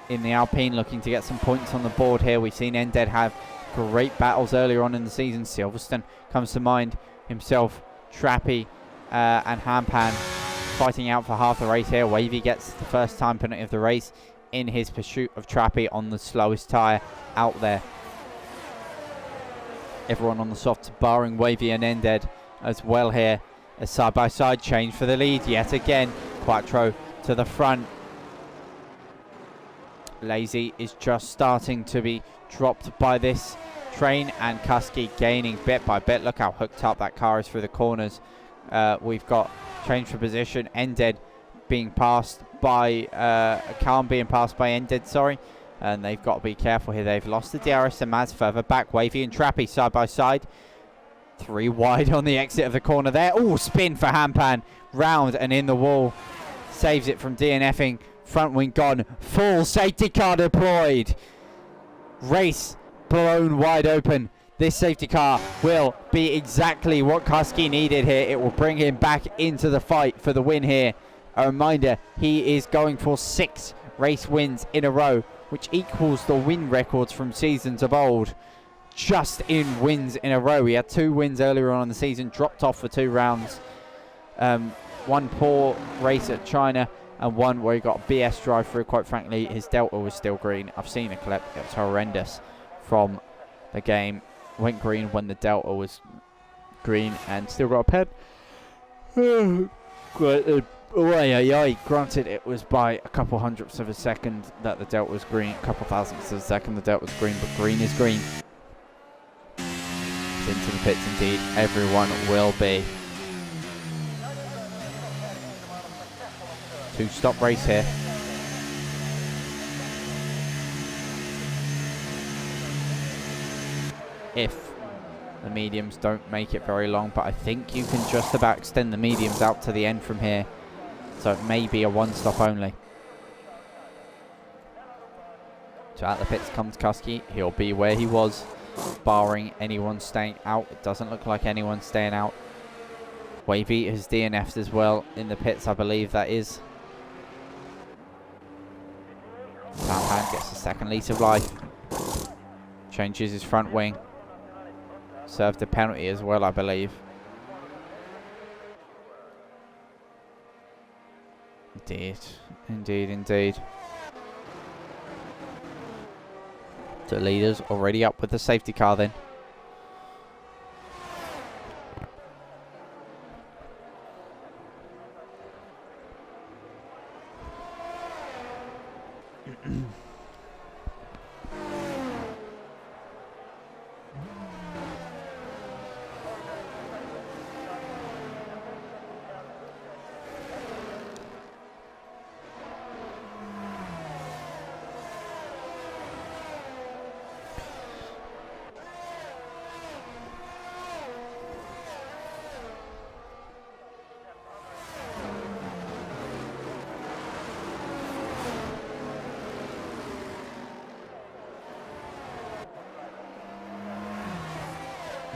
in the Alpine, looking to get some points on the board here. We've seen Ended have great battles earlier on in the season. Silverstone comes to mind himself, Trappy and Hampan fighting out for half the race here. Wavy gets the first time penalty of the race in his pursuit of Trappy on the slowest tyre out there. Everyone on the softs barring Wavy and Ended as well here. A side-by-side change for the lead yet again. Quattro to the front. Lazy is just starting to be dropped by this train, and Kusky gaining bit by bit. Look how hooked up that car is through the corners. We've got change for position. Ended being passed by Khan being passed by Ended, sorry. And they've got to be careful here. They've lost the DRS and Maz further back. Wavy and Trappy side by side. 3 wide on the exit of the corner there. Oh, spin for Hampan. Round and in the wall. Saves it from DNFing. Front wing gone. Full safety car deployed. Race blown wide open. This safety car will be exactly what Kusky needed here. It will bring him back into the fight for the win here. A reminder, he is going for 6 race wins in a row, which equals the win records from seasons of old. Just in wins in a row. He had 2 wins earlier on in the season, dropped off for 2 rounds. One poor race at China and one where he got a BS drive through. Quite frankly, his Delta was still green. I've seen a clip, it was horrendous from the game. Went green when the Delta was green and still got a pen. Granted, it was by a couple hundredths of a second that the Delta was green, a couple thousandths of a second the Delta was green, but green is green. It's into the pits indeed, everyone will be. Two-stop race here. If the mediums don't make it very long, but I think you can just about extend the mediums out to the end from here. So it may be a one-stop only. So out the pits comes Kuski. He'll be where he was, barring anyone staying out. It doesn't look like anyone's staying out. Wavy has DNF'd as well in the pits, I believe that is. Sampan gets a second lease of life. Changes his front wing. Served a penalty as well, I believe. Indeed, indeed, indeed. So leaders already up with the safety car then.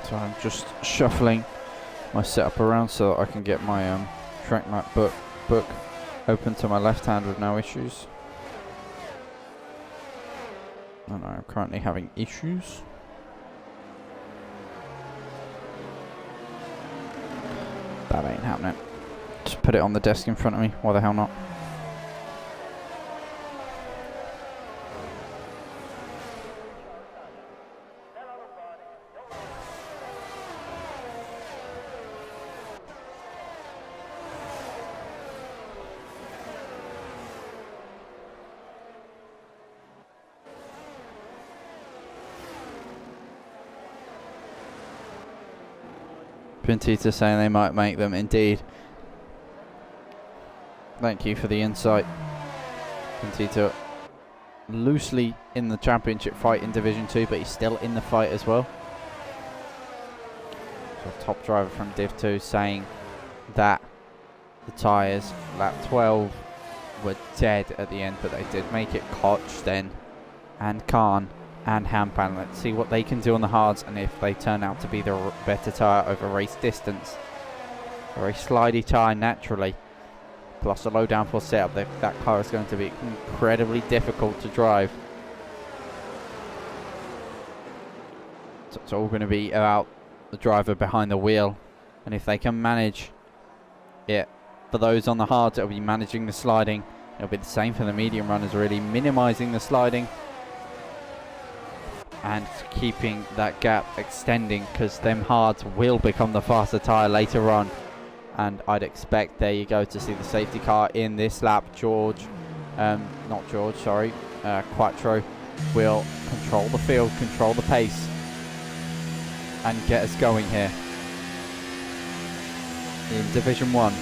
So I'm just shuffling my setup around so that I can get my track map book open to my left hand with no issues. And I'm currently having issues. That ain't happening. Just put it on the desk in front of me. Why the hell not? Pintita saying they might make them, indeed. Thank you for the insight. Pintita loosely in the championship fight in Division 2, but he's still in the fight as well. So top driver from Div 2 saying that the tyres, lap 12, were dead at the end, but they did make it Koch then, and Khan, and Hampan. Let's see what they can do on the hards and if they turn out to be the better tyre over race distance. A very slidey tyre naturally, plus a low downforce setup. That car is going to be incredibly difficult to drive. So it's all going to be about the driver behind the wheel, and if they can manage it. For those on the hards, it'll be managing the sliding. It'll be the same for the medium runners, really minimising the sliding and keeping that gap extending, because them hards will become the faster tyre later on. And I'd expect, there you go, to see the safety car in this lap. Quattro will control the field, control the pace, and get us going here in Division 1.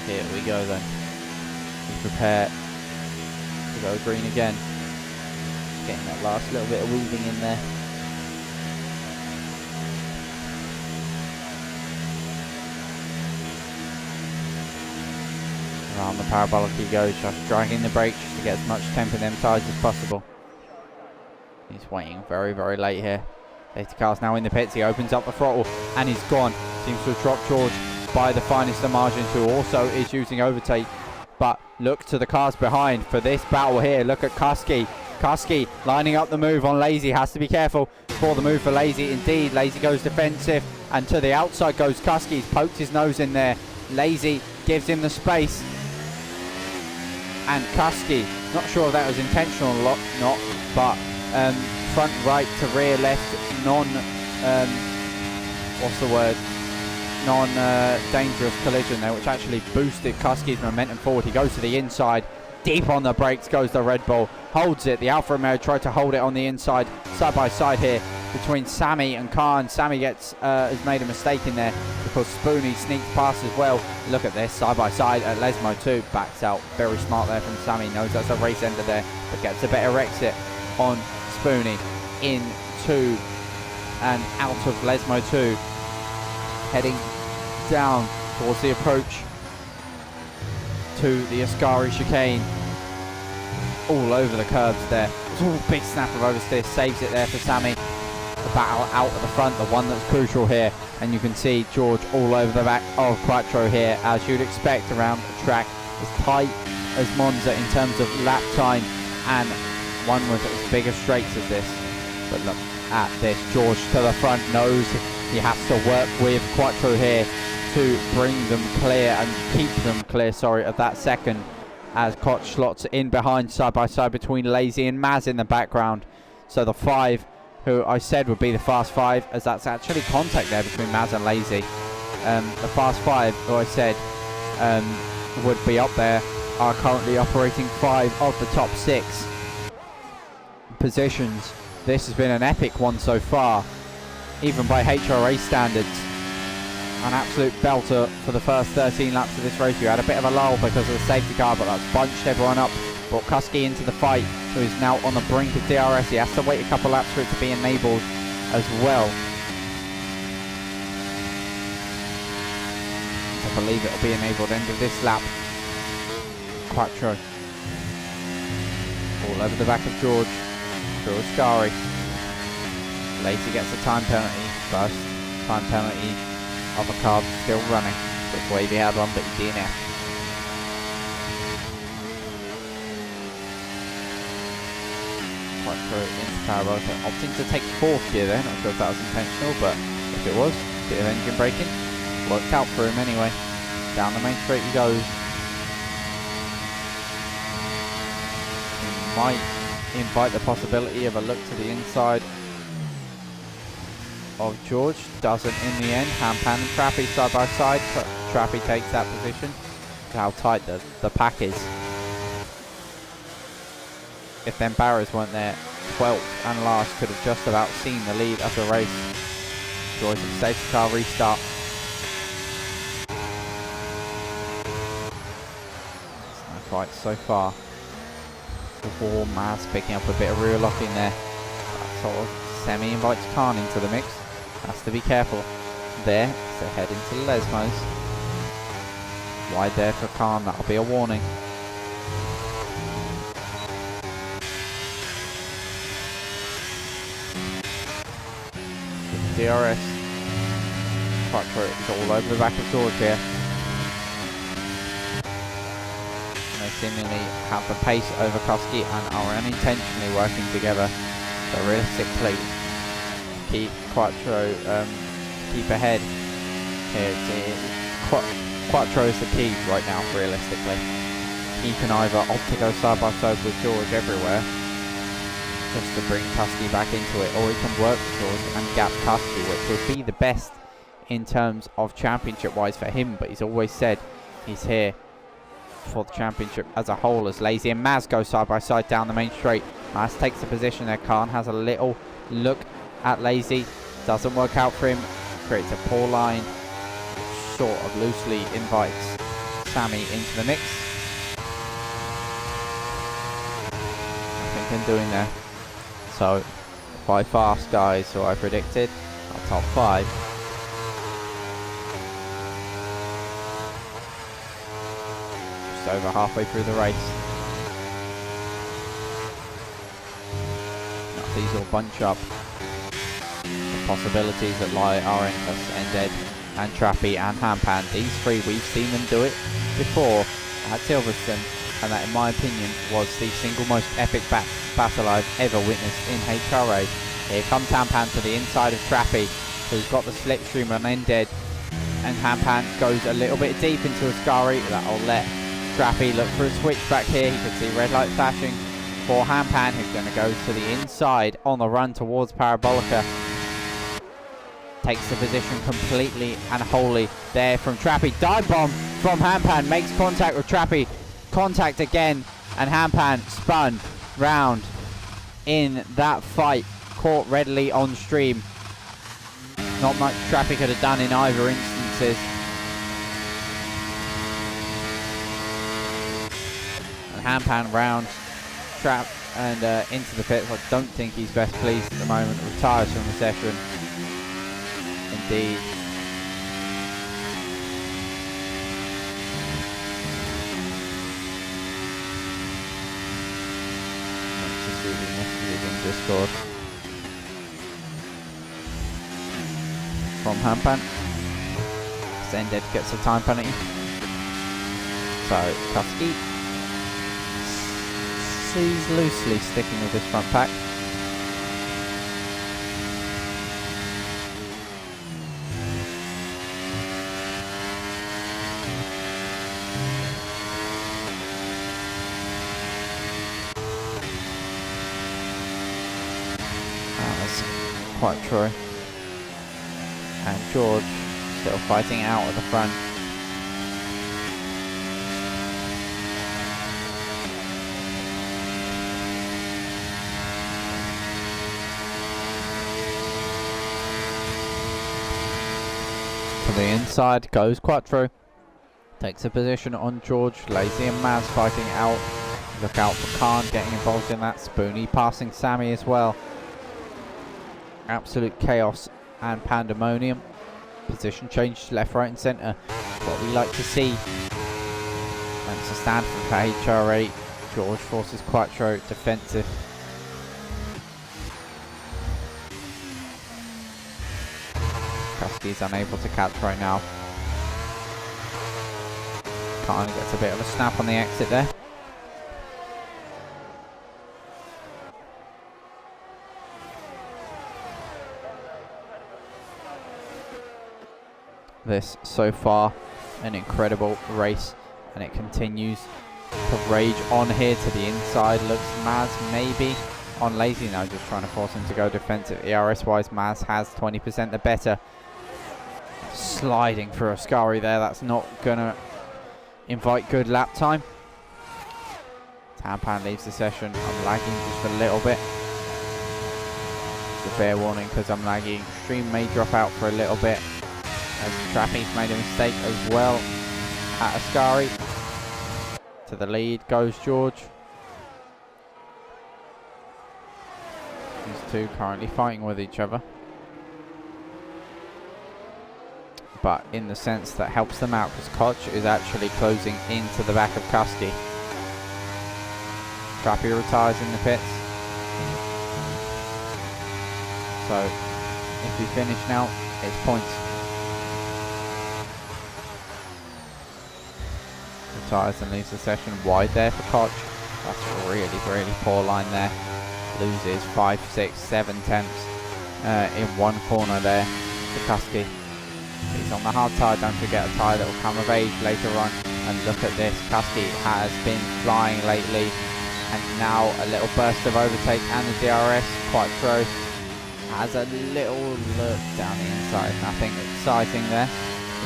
Here we go then. We prepare to go green again. Getting that last little bit of weaving in there. Around the parabolic he goes, just dragging the brakes just to get as much temp in them tyres as possible. He's waiting very, very late here. Safety car's now in the pits. He opens up the throttle and he's gone. Seems to have dropped George by the finest of margins, who also is using overtake. But look to the cars behind for this battle here. Look at Kuski. Kuski lining up the move on Lazy. Has to be careful for the move for Lazy. Indeed, Lazy goes defensive, and to the outside goes Kuski. He's poked his nose in there. Lazy gives him the space, and Kuski, not sure if that was intentional or not, but front right to rear left, non-dangerous collision there, which actually boosted Kuski's momentum forward. He goes to the inside, deep on the brakes goes the Red Bull, holds it. The Alfa Romeo tried to hold it on the inside, side by side here between Sammy and Khan. Sammy has made a mistake in there because Spoonie sneaks past as well. Look at this, side by side at Lesmo too. Backs out, very smart there from Sammy. Knows that's a race ender there, but gets a better exit on Spoonie into and out of Lesmo 2, heading down towards the approach to the Ascari chicane. All over the curbs there. It's all big snap of oversteer, saves it there for Sammy. The battle out at the front, the one that's crucial here, and you can see George all over the back of Quattro here, as you'd expect around a track as tight as Monza in terms of lap time, and one with as big a straights as this. But look at this, George to the front, knows he has to work with Quattro here to bring them clear and keep them clear, of that second, as Koch slots in behind, side by side between Lazy and Maz in the background. So the 5, who I said would be the fast 5, as that's actually contact there between Maz and Lazy. The fast 5, who I said would be up there, are currently operating 5 of the top 6 positions. This has been an epic one so far, even by HRA standards. An absolute belter for the first 13 laps of this race. You had a bit of a lull because of the safety car, but that's bunched everyone up, brought Kuski into the fight, who is now on the brink of DRS. He has to wait a couple laps for it to be enabled as well. I believe it will be enabled end of this lap. Quattro all over the back of George. Through Ascari. Lacy gets a time penalty. First time penalty of a car still running. Looks Wavy had one, but he DNF. Quattro into Parabola, opting to take 4th gear there. Not sure if that was intentional, but if it was, bit of engine braking. Worked out for him anyway. Down the main straight he goes. He might invite the possibility of a look to the inside of George. Doesn't in the end. Hampan and Trappy side by side. Trappy takes that position. Look how tight the pack is. If them barriers weren't there, 12th and last could have just about seen the lead of the race. George with safety car restart. No fight so far. Before Maz picking up a bit of rear lock in there. That sort of semi-invites Khan into the mix. Has to be careful there. So head into Lesmos. Wide there for Khan, that'll be a warning. DRS. Quattro is all over the back of George here. They seemingly have the pace over Koski and are unintentionally working together. So realistically, keep Quattro keep ahead here. Quattro is the key right now, realistically. He can either opt to go side by side with George everywhere, just to bring Kuski back into it, or he can work with George and gap Kuski, which would be the best in terms of championship wise for him, but he's always said he's here for the championship as a whole, as Lazy and Maz go side by side down the main straight. Maz takes the position there. Khan has a little look at Lazy, doesn't work out for him, creates a poor line, sort of loosely invites Sammy into the mix. Nothing doing there. So 5 fast guys who I predicted are top 5. Just over halfway through the race. Now these all bunch up. The possibilities that lie are endless. Ended and Trappy and Hampan. These 3, we've seen them do it before at Silverstone, and that in my opinion was the single most epic battle I've ever witnessed in HRA. Here comes Hampan to the inside of Trappy, who's got the slipstream on Ended, and Hampan goes a little bit deep into Ascari. That'll let Trappy look for a switch back here. You can see red light flashing for Hampan, who's going to go to the inside on the run towards Parabolica. Takes the position completely and wholly there from Trappy. Dive bomb from Hampan, makes contact with Trappy. Contact again, and Hampan spun round in that fight, caught readily on stream. Not much traffic could have done in either instances. And hand-pan round, trap and into the pits. I don't think he's best pleased at the moment. Retires from the session. Indeed. Let's see the messages in Discord. From handpan. Zended gets a time penalty. So Kusky sees loosely sticking with his front pack. That's quite true. And George still fighting out at the front. To the inside goes Quattro. Takes a position on George. Lazy and Maz fighting out. Look out for Khan getting involved in that. Spoonie passing Sammy as well. Absolute chaos and pandemonium. Position change left, right and centre. What we like to see. That's a stand for HRA. George forces Quattro defensive. Kusky's unable to catch right now. Khan gets a bit of a snap on the exit there. This so far an incredible race, and it continues to rage on here to the inside. Looks Maz maybe on Lazy now, just trying to force him to go defensive. ERS wise, Maz has 20% the better. Sliding for Ascari there, that's not gonna invite good lap time. Tampan leaves the session. I'm lagging just a little bit. It's a fair warning because I'm lagging. Stream may drop out for a little bit, as Trappy's made a mistake as well at Ascari. To the lead goes George. These two currently fighting with each other, but in the sense that helps them out because Koch is actually closing into the back of Kusky. Trappy retires in the pits. So if we finish now, it's points. Retires and leaves the session wide there for Koch. That's a really poor line there. Loses 5, 6, 7 tenths in one corner there for Kusky. He's on the hard tyre, don't forget a tyre that will come of age later on. And look at this, Kusky has been flying lately. And now a little burst of overtake and the DRS, Quattro has a little look down the inside. Nothing exciting there.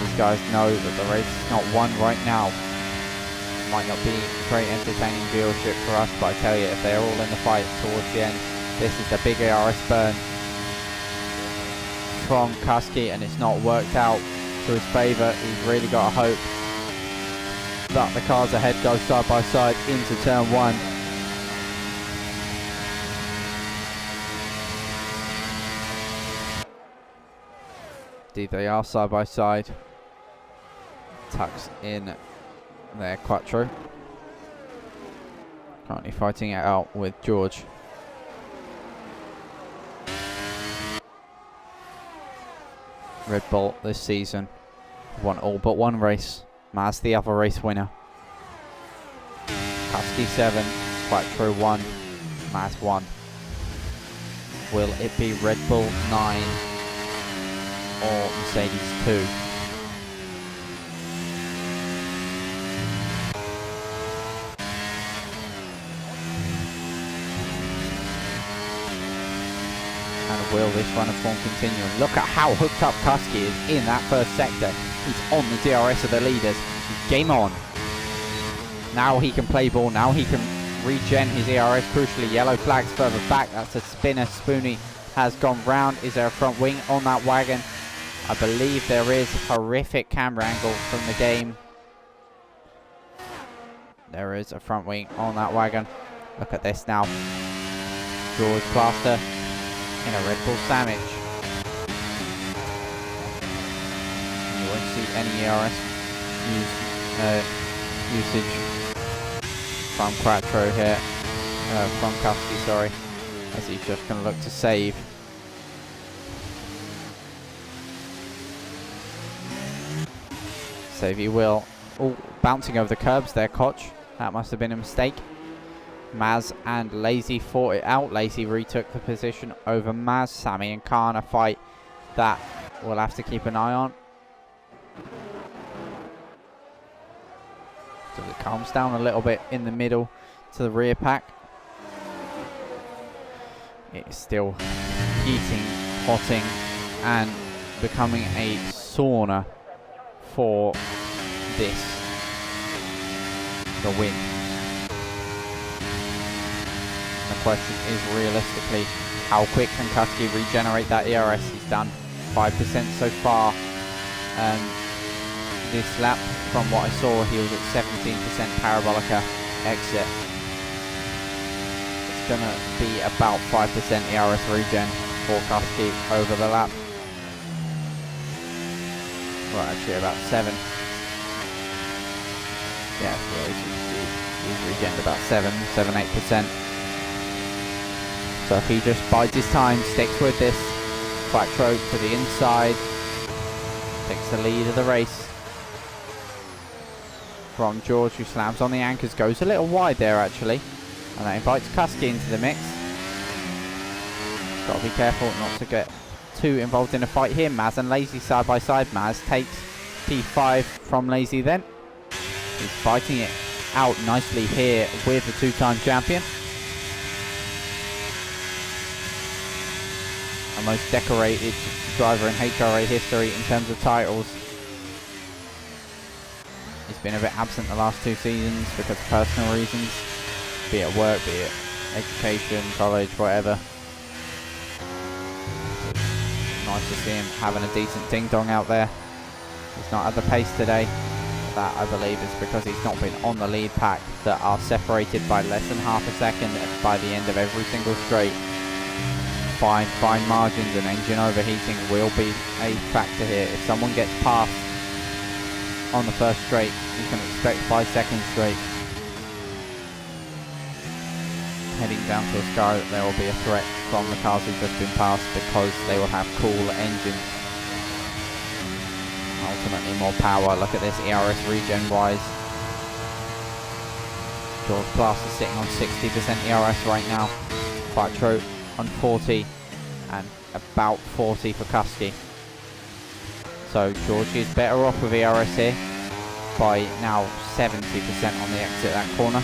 These guys know that the race is not won right now. Might not be great entertaining viewership for us, but I tell you, if they're all in the fight towards the end, this is the big ARS burn from Kusky, and it's not worked out to his favour. He's really got to hope that the cars ahead go side by side into turn 1. Indeed, they are side by side. Tucks in there, Quattro. Currently fighting it out with George. Red Bull this season won all but one race. Maz the other race winner. Kusky 7, Quattro 1, Maz 1. Will it be Red Bull 9 or Mercedes 2? And will this run of form continue? And look at how hooked up Kusky is in that first sector. He's on the DRS of the leaders. Game on. Now he can play ball. Now he can regen his ERS. Crucially, yellow flags further back. That's a spinner. Spoonie has gone round. Is there a front wing on that wagon? I believe there is. Horrific camera angle from the game. There is a front wing on that wagon. Look at this now. George Plaster in a Red Bull sandwich. You won't see any ERS usage from Quattro here. From Kusky, sorry. As he's just going to look to save. Save he will. Oh, bouncing over the curbs there, Koch. That must have been a mistake. Maz and Lazy fought it out. Lazy retook the position over Maz. Sammy and Khan, a fight that we'll have to keep an eye on. So it calms down a little bit in the middle to the rear pack. It's still heating, potting, and becoming a sauna for the win. The question is realistically, how quick can Kusky regenerate that ERS? He's done 5% so far. This lap, from what I saw, he was at 17% Parabolica exit. It's going to be about 5% ERS regen for Kusky over the lap. Well, actually about 7. Yeah, he's regened about 7-8%. So if he just bides his time, sticks with this, Quattro to the inside, takes the lead of the race from George, who slams on the anchors, goes a little wide there actually, and that invites Kusky into the mix. Got to be careful not to get too involved in a fight here. Maz and Lazy side by side. Maz takes P5 from Lazy then. He's fighting it out nicely here with the two-time champion. The most decorated driver in HRA history in terms of titles. He's been a bit absent the last 2 seasons because of personal reasons, be it work, be it education, college, whatever. It's nice to see him having a decent ding-dong out there. He's not at the pace today. That, I believe, is because he's not been on the lead pack that are separated by less than half a second by the end of every single straight. Fine margins, and engine overheating will be a factor here. If someone gets past on the first straight, you can expect 5 seconds straight. Heading down to a sky, there will be a threat from the cars who've just been passed because they will have cool engines. Ultimately more power. Look at this ERS regen wise. George Plaster sitting on 60% ERS right now. Quattro on 40 and about 40 for Kusky. So George is better off with ERS here by now 70% on the exit that corner.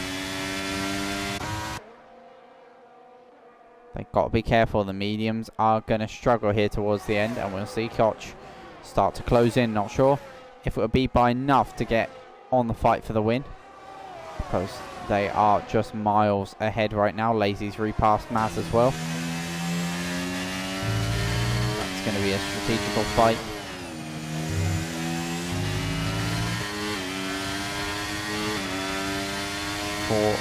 They've got to be careful. The mediums are going to struggle here towards the end, and we'll see Koch start to close in. Not sure if it will be by enough to get on the fight for the win, because they are just miles ahead right now. Lazy's repassed Maz as well. That's going to be a strategical fight. For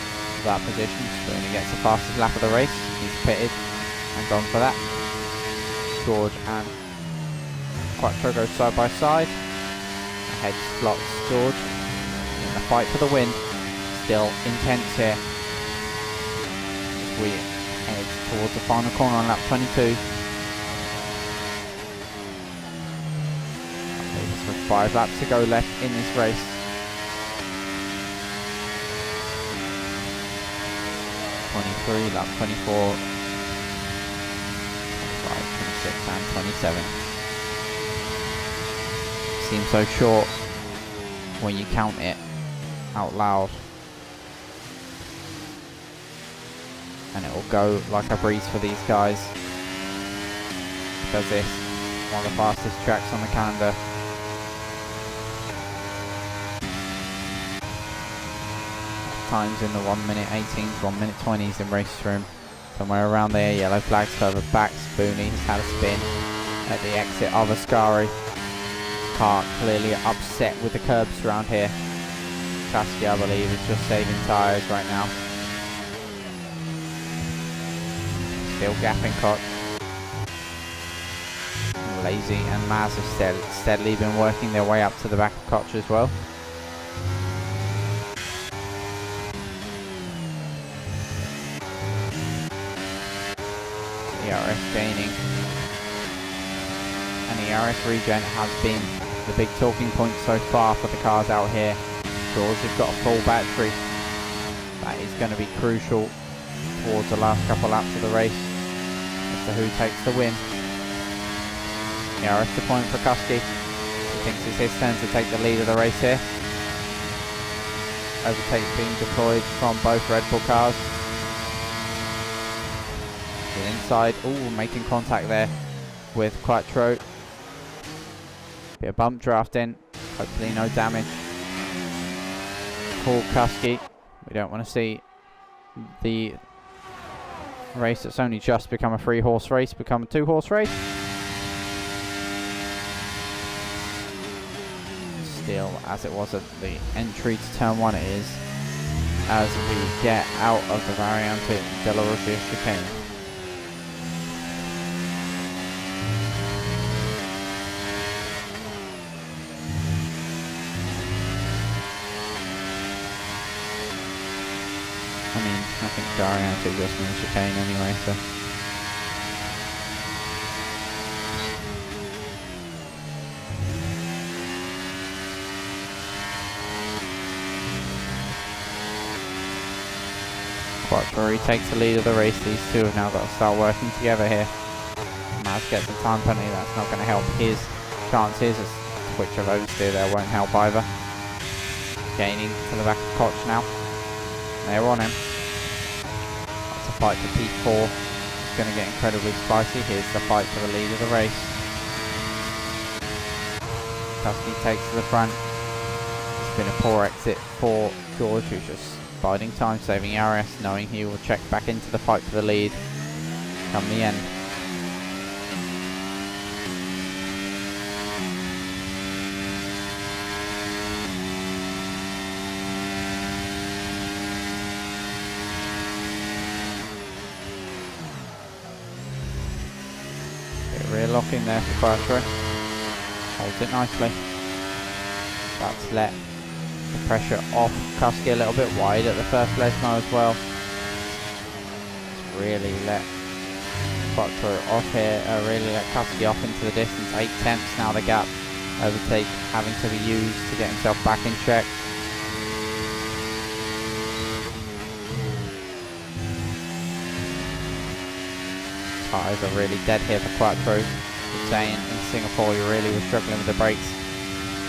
that position, Spoonie gets the fastest lap of the race. He's pitted and gone for that. George and Quattro go side by side. Ahead slots George in the fight for the win. Still intense here as we head towards the final corner on lap 22. With 5 laps to go left in this race. 23, lap 24, 25, 26 and 27. Seems so short when you count it out loud. And it will go like a breeze for these guys. Because this one of the fastest tracks on the calendar. times in the 1 minute 18s, 1 minute 20s in race room. Somewhere around there, yellow flags further back. Spoony has had a spin at the exit of Ascari. Car clearly upset with the curbs around here. Kasky, I believe, is just saving tyres right now. Still gapping Koch. Lazy and Maz have steadily been working their way up to the back of Koch as well. ERS gaining. And the ERS regen has been the big talking point so far for the cars out here. George has got a full battery. That is going to be crucial towards the last couple laps of the race as to who takes the win. ERS to point for Kusky. He thinks it's his turn to take the lead of the race here. Overtake being deployed from both Red Bull cars. Get inside, ooh, making contact there with Quattro. Bit of bump draft in, hopefully no damage. For Kusky, we don't want to see the race that's only just become a 3-horse race become a 2-horse race. Still, as it was at the entry to turn 1, it is as we get out of the Variante della Russia chicane. I mean, I think Variante just means chicane anyway, so. Quattro takes the lead of the race. These two have now got to start working together here. Maz gets a time penalty. That's not going to help his chances. A switch of oversteer there won't help either. Gaining to the back of Koch now. They're on him. That's a fight for P4. It's going to get incredibly spicy. Here's the fight for the lead of the race. Tusky takes to the front. It's been a poor exit for George, who's just biding time, saving RS, knowing he will check back into the fight for the lead come the end. Bit of rear lock in there for Quattro. Holds it nicely. That's let the pressure off Kusky a little bit wide at the first Lesmo as well. It's really let Quattro off here, really let Kusky off into the distance. 8 tenths now the gap. Overtake having to be used to get himself back in check. Tyres are really dead here for Quattro. Saying in Singapore he really was struggling with the brakes.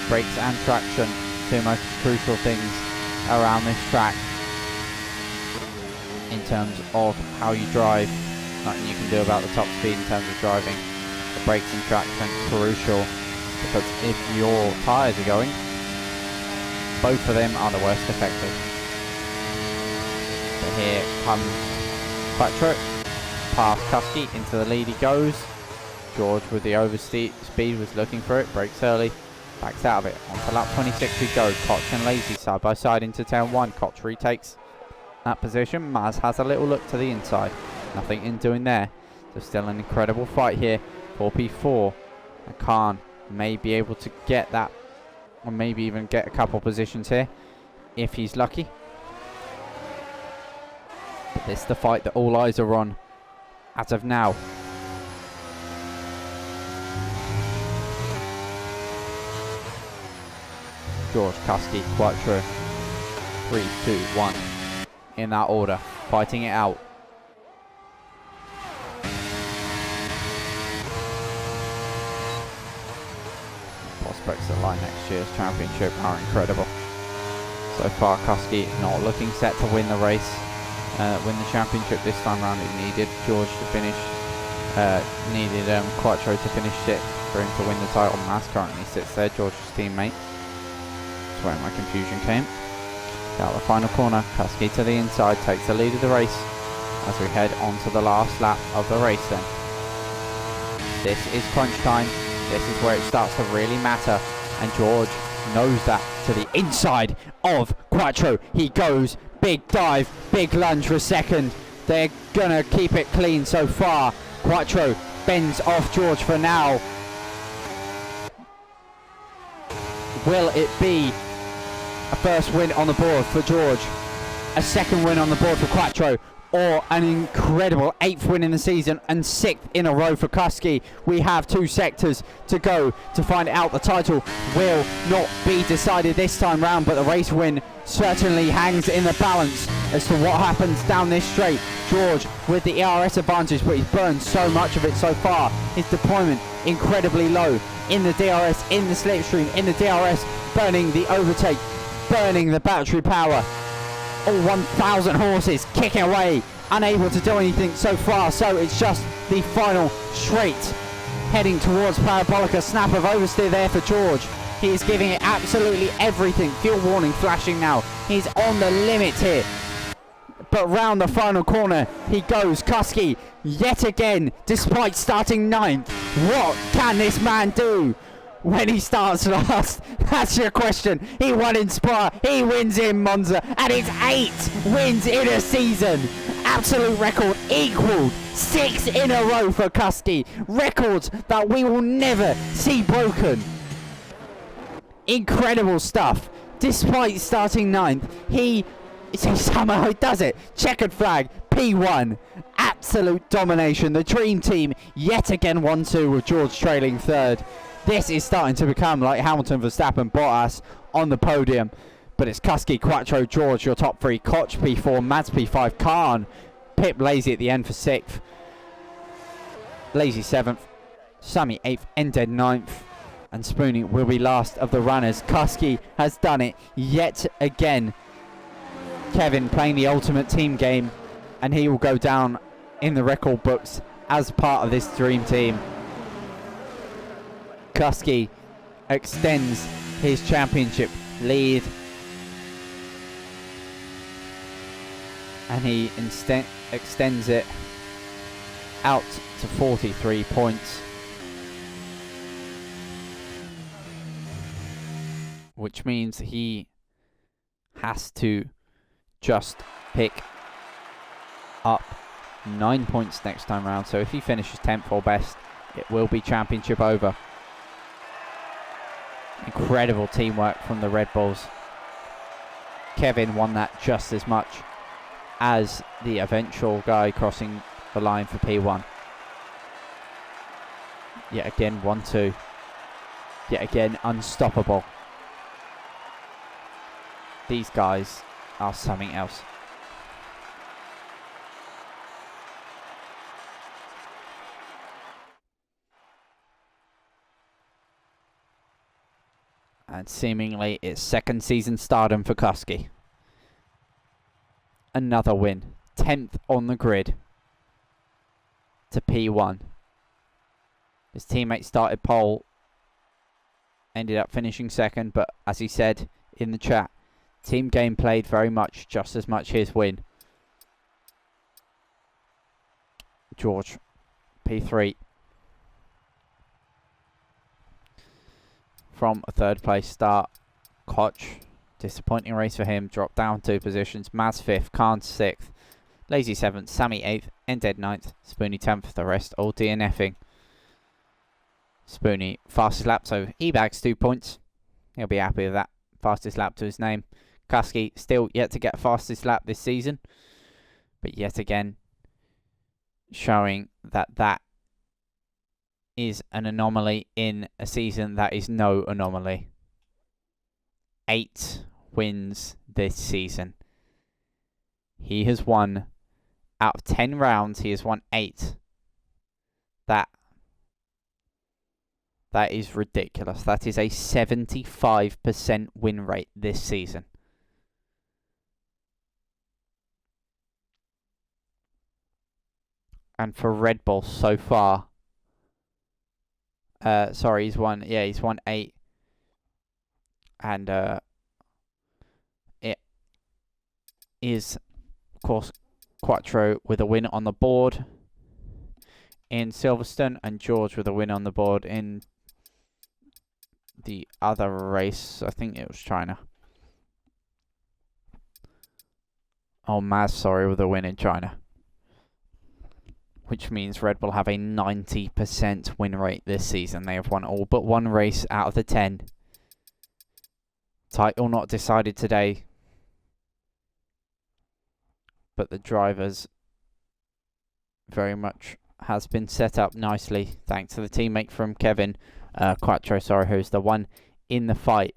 Brakes and traction. Two most crucial things around this track in terms of how you drive. Nothing you can do about the top speed in terms of driving. The brakes and traction crucial, because if your tyres are going, both of them are the worst affected. So here comes Quattro, past Kusky, into the lead he goes. George with the overspeed was looking for it, brakes early. Backs out of it. On to lap 26 we go. Koch and Lazy side by side into turn 1. Koch retakes that position. Maz has a little look to the inside. Nothing in doing there. So still an incredible fight here for P4. And Khan may be able to get that, or maybe even get a couple positions here if he's lucky. But this is the fight that all eyes are on as of now. George, Kusky, Quattro, 3, 2, 1, in that order, fighting it out. Prospects that line next year's championship are incredible. So far, Kusky not looking set to win the race, win the championship this time round. It needed George to finish, needed Quattro to finish 6th for him to win the title. Maz currently sits there, George's teammate. That's where my confusion came. Out the final corner, Kusky to the inside, takes the lead of the race as we head on to the last lap of the race then. This is crunch time. This is where it starts to really matter, and George knows that. To the inside of Quattro, he goes, big dive, big lunge for a second. They're gonna keep it clean so far. Quattro bends off George for now. Will it be a first win on the board for George, a second win on the board for Quattro, or an incredible 8th win in the season and 6th in a row for Kusky? We have 2 sectors to go to find out. The title will not be decided this time round, but the race win certainly hangs in the balance as to what happens down this straight. George with the ERS advantage, but he's burned so much of it so far. His deployment incredibly low in the DRS, in the slipstream, in the DRS, burning the overtake, burning the battery power. All 1,000 horses kicking away, unable to do anything so far. So it's just the final straight heading towards Parabolica. Snap of oversteer there for George. He is giving it absolutely everything. Fuel warning flashing now. He's on the limit here. But round the final corner he goes. Kusky yet again, despite starting 9th. What can this man do when he starts last? That's your question. He won in Spa, he wins in Monza, and it's 8 wins in a season. Absolute record equalled. 6 in a row for Kusky. Records that we will never see broken. Incredible stuff. Despite starting 9th, he somehow does it. Checkered flag, P1. Absolute domination. The dream team yet again 1-2 with George trailing 3rd. This is starting to become like Hamilton, Verstappen, Bottas on the podium. But it's Kusky, Quattro, George, your top 3. Koch P4, Mads P5, Khan, Pip Lazy at the end for 6th. Lazy 7th, Sammy 8th, Ended 9th. And Spoonie will be last of the runners. Kusky has done it yet again. Kevin playing the ultimate team game, and he will go down in the record books as part of this dream team. Kusky extends his championship lead, and he extends it out to 43 points, which means he has to just pick up 9 points next time round. So if he finishes 10th or best, it will be championship over. Incredible teamwork from the Red Bulls. Kevin won that just as much as the eventual guy crossing the line for P1. Yet again 1-2. Yet again unstoppable. These guys are something else. And seemingly it's second season stardom for Kusky. Another win. 10th on the grid to P1. His teammate started pole, ended up finishing second, but as he said in the chat, team game played very much, just as much his win. George, P3. From a 3rd place start. Koch, disappointing race for him, dropped down 2 positions. Maz 5th, Khan 6th, Lazy 7th, Sammy 8th, Ended 9th, Spoonie 10th, the rest all DNFing. Spoonie, fastest lap, so he bags 2 points. He'll be happy with that. Fastest lap to his name. Kusky still yet to get fastest lap this season, but yet again showing that that is an anomaly in a season that is no anomaly. 8 wins this season. He has won, out of 10 rounds, he has won 8. That is ridiculous. That is a 75% win rate this season. And for Red Bull so far, he's won 8. And is, of course, Quattro with a win on the board in Silverstone, and George with a win on the board in the other race. I think it was China. Oh, Maz, sorry, with a win in China. Which means Red Bull have a 90% win rate this season. They have won all but one race out of the 10. Title not decided today, but the drivers very much has been set up nicely thanks to the teammate from Kevin Quattro, sorry, who's the one in the fight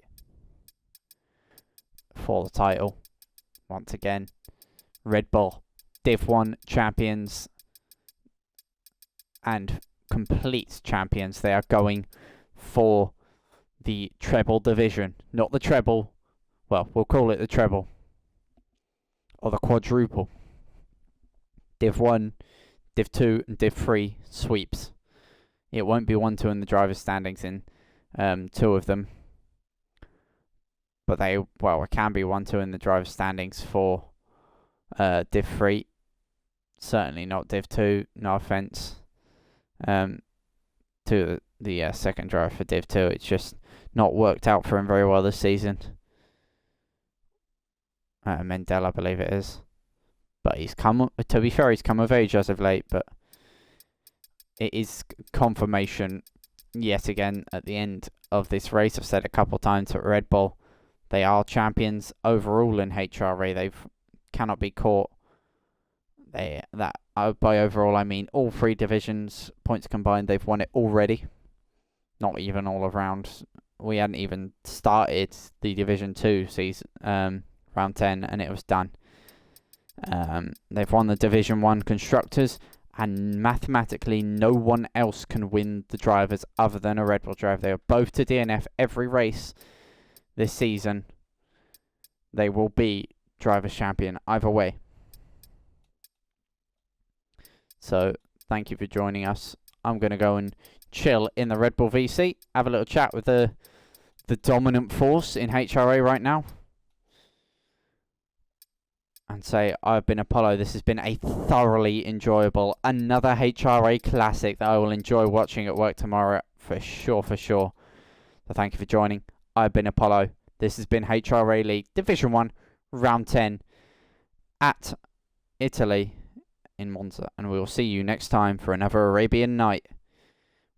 for the title. Once again, Red Bull Div 1 champions and complete champions. They are going for the treble division, not the treble. Well, we'll call it the treble or the quadruple. Div 1, Div 2 and Div 3 sweeps. It won't be 1, 2 in the driver's standings in 2 of them. But it can be 1, 2 in the driver's standings for Div 3. Certainly not Div 2, no offence to the second driver for Div 2. It's just not worked out for him very well this season. Mendel, I believe it is. But to be fair, he's come of age as of late, but it is confirmation yet again at the end of this race. I've said a couple times that Red Bull, they are champions overall in HRA. They cannot be caught. By overall, I mean all 3 divisions, points combined, they've won it already. Not even all around. We hadn't even started the Division 2 season, round 10, and it was done. They've won the Division 1 Constructors, and mathematically no one else can win the drivers other than a Red Bull driver. They are both to DNF every race this season. They will be Drivers' Champion either way. So, thank you for joining us. I'm going to go and chill in the Red Bull VC, have a little chat with the dominant force in HRA right now, and say, I've been Apollo. This has been a thoroughly enjoyable, another HRA classic that I will enjoy watching at work tomorrow, for sure. So thank you for joining. I've been Apollo. This has been HRA League Division 1, Round 10, at Italy in Monza. And we will see you next time for another Arabian night,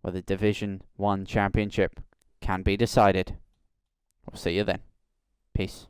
where the Division 1 Championship can be decided. We'll see you then. Peace.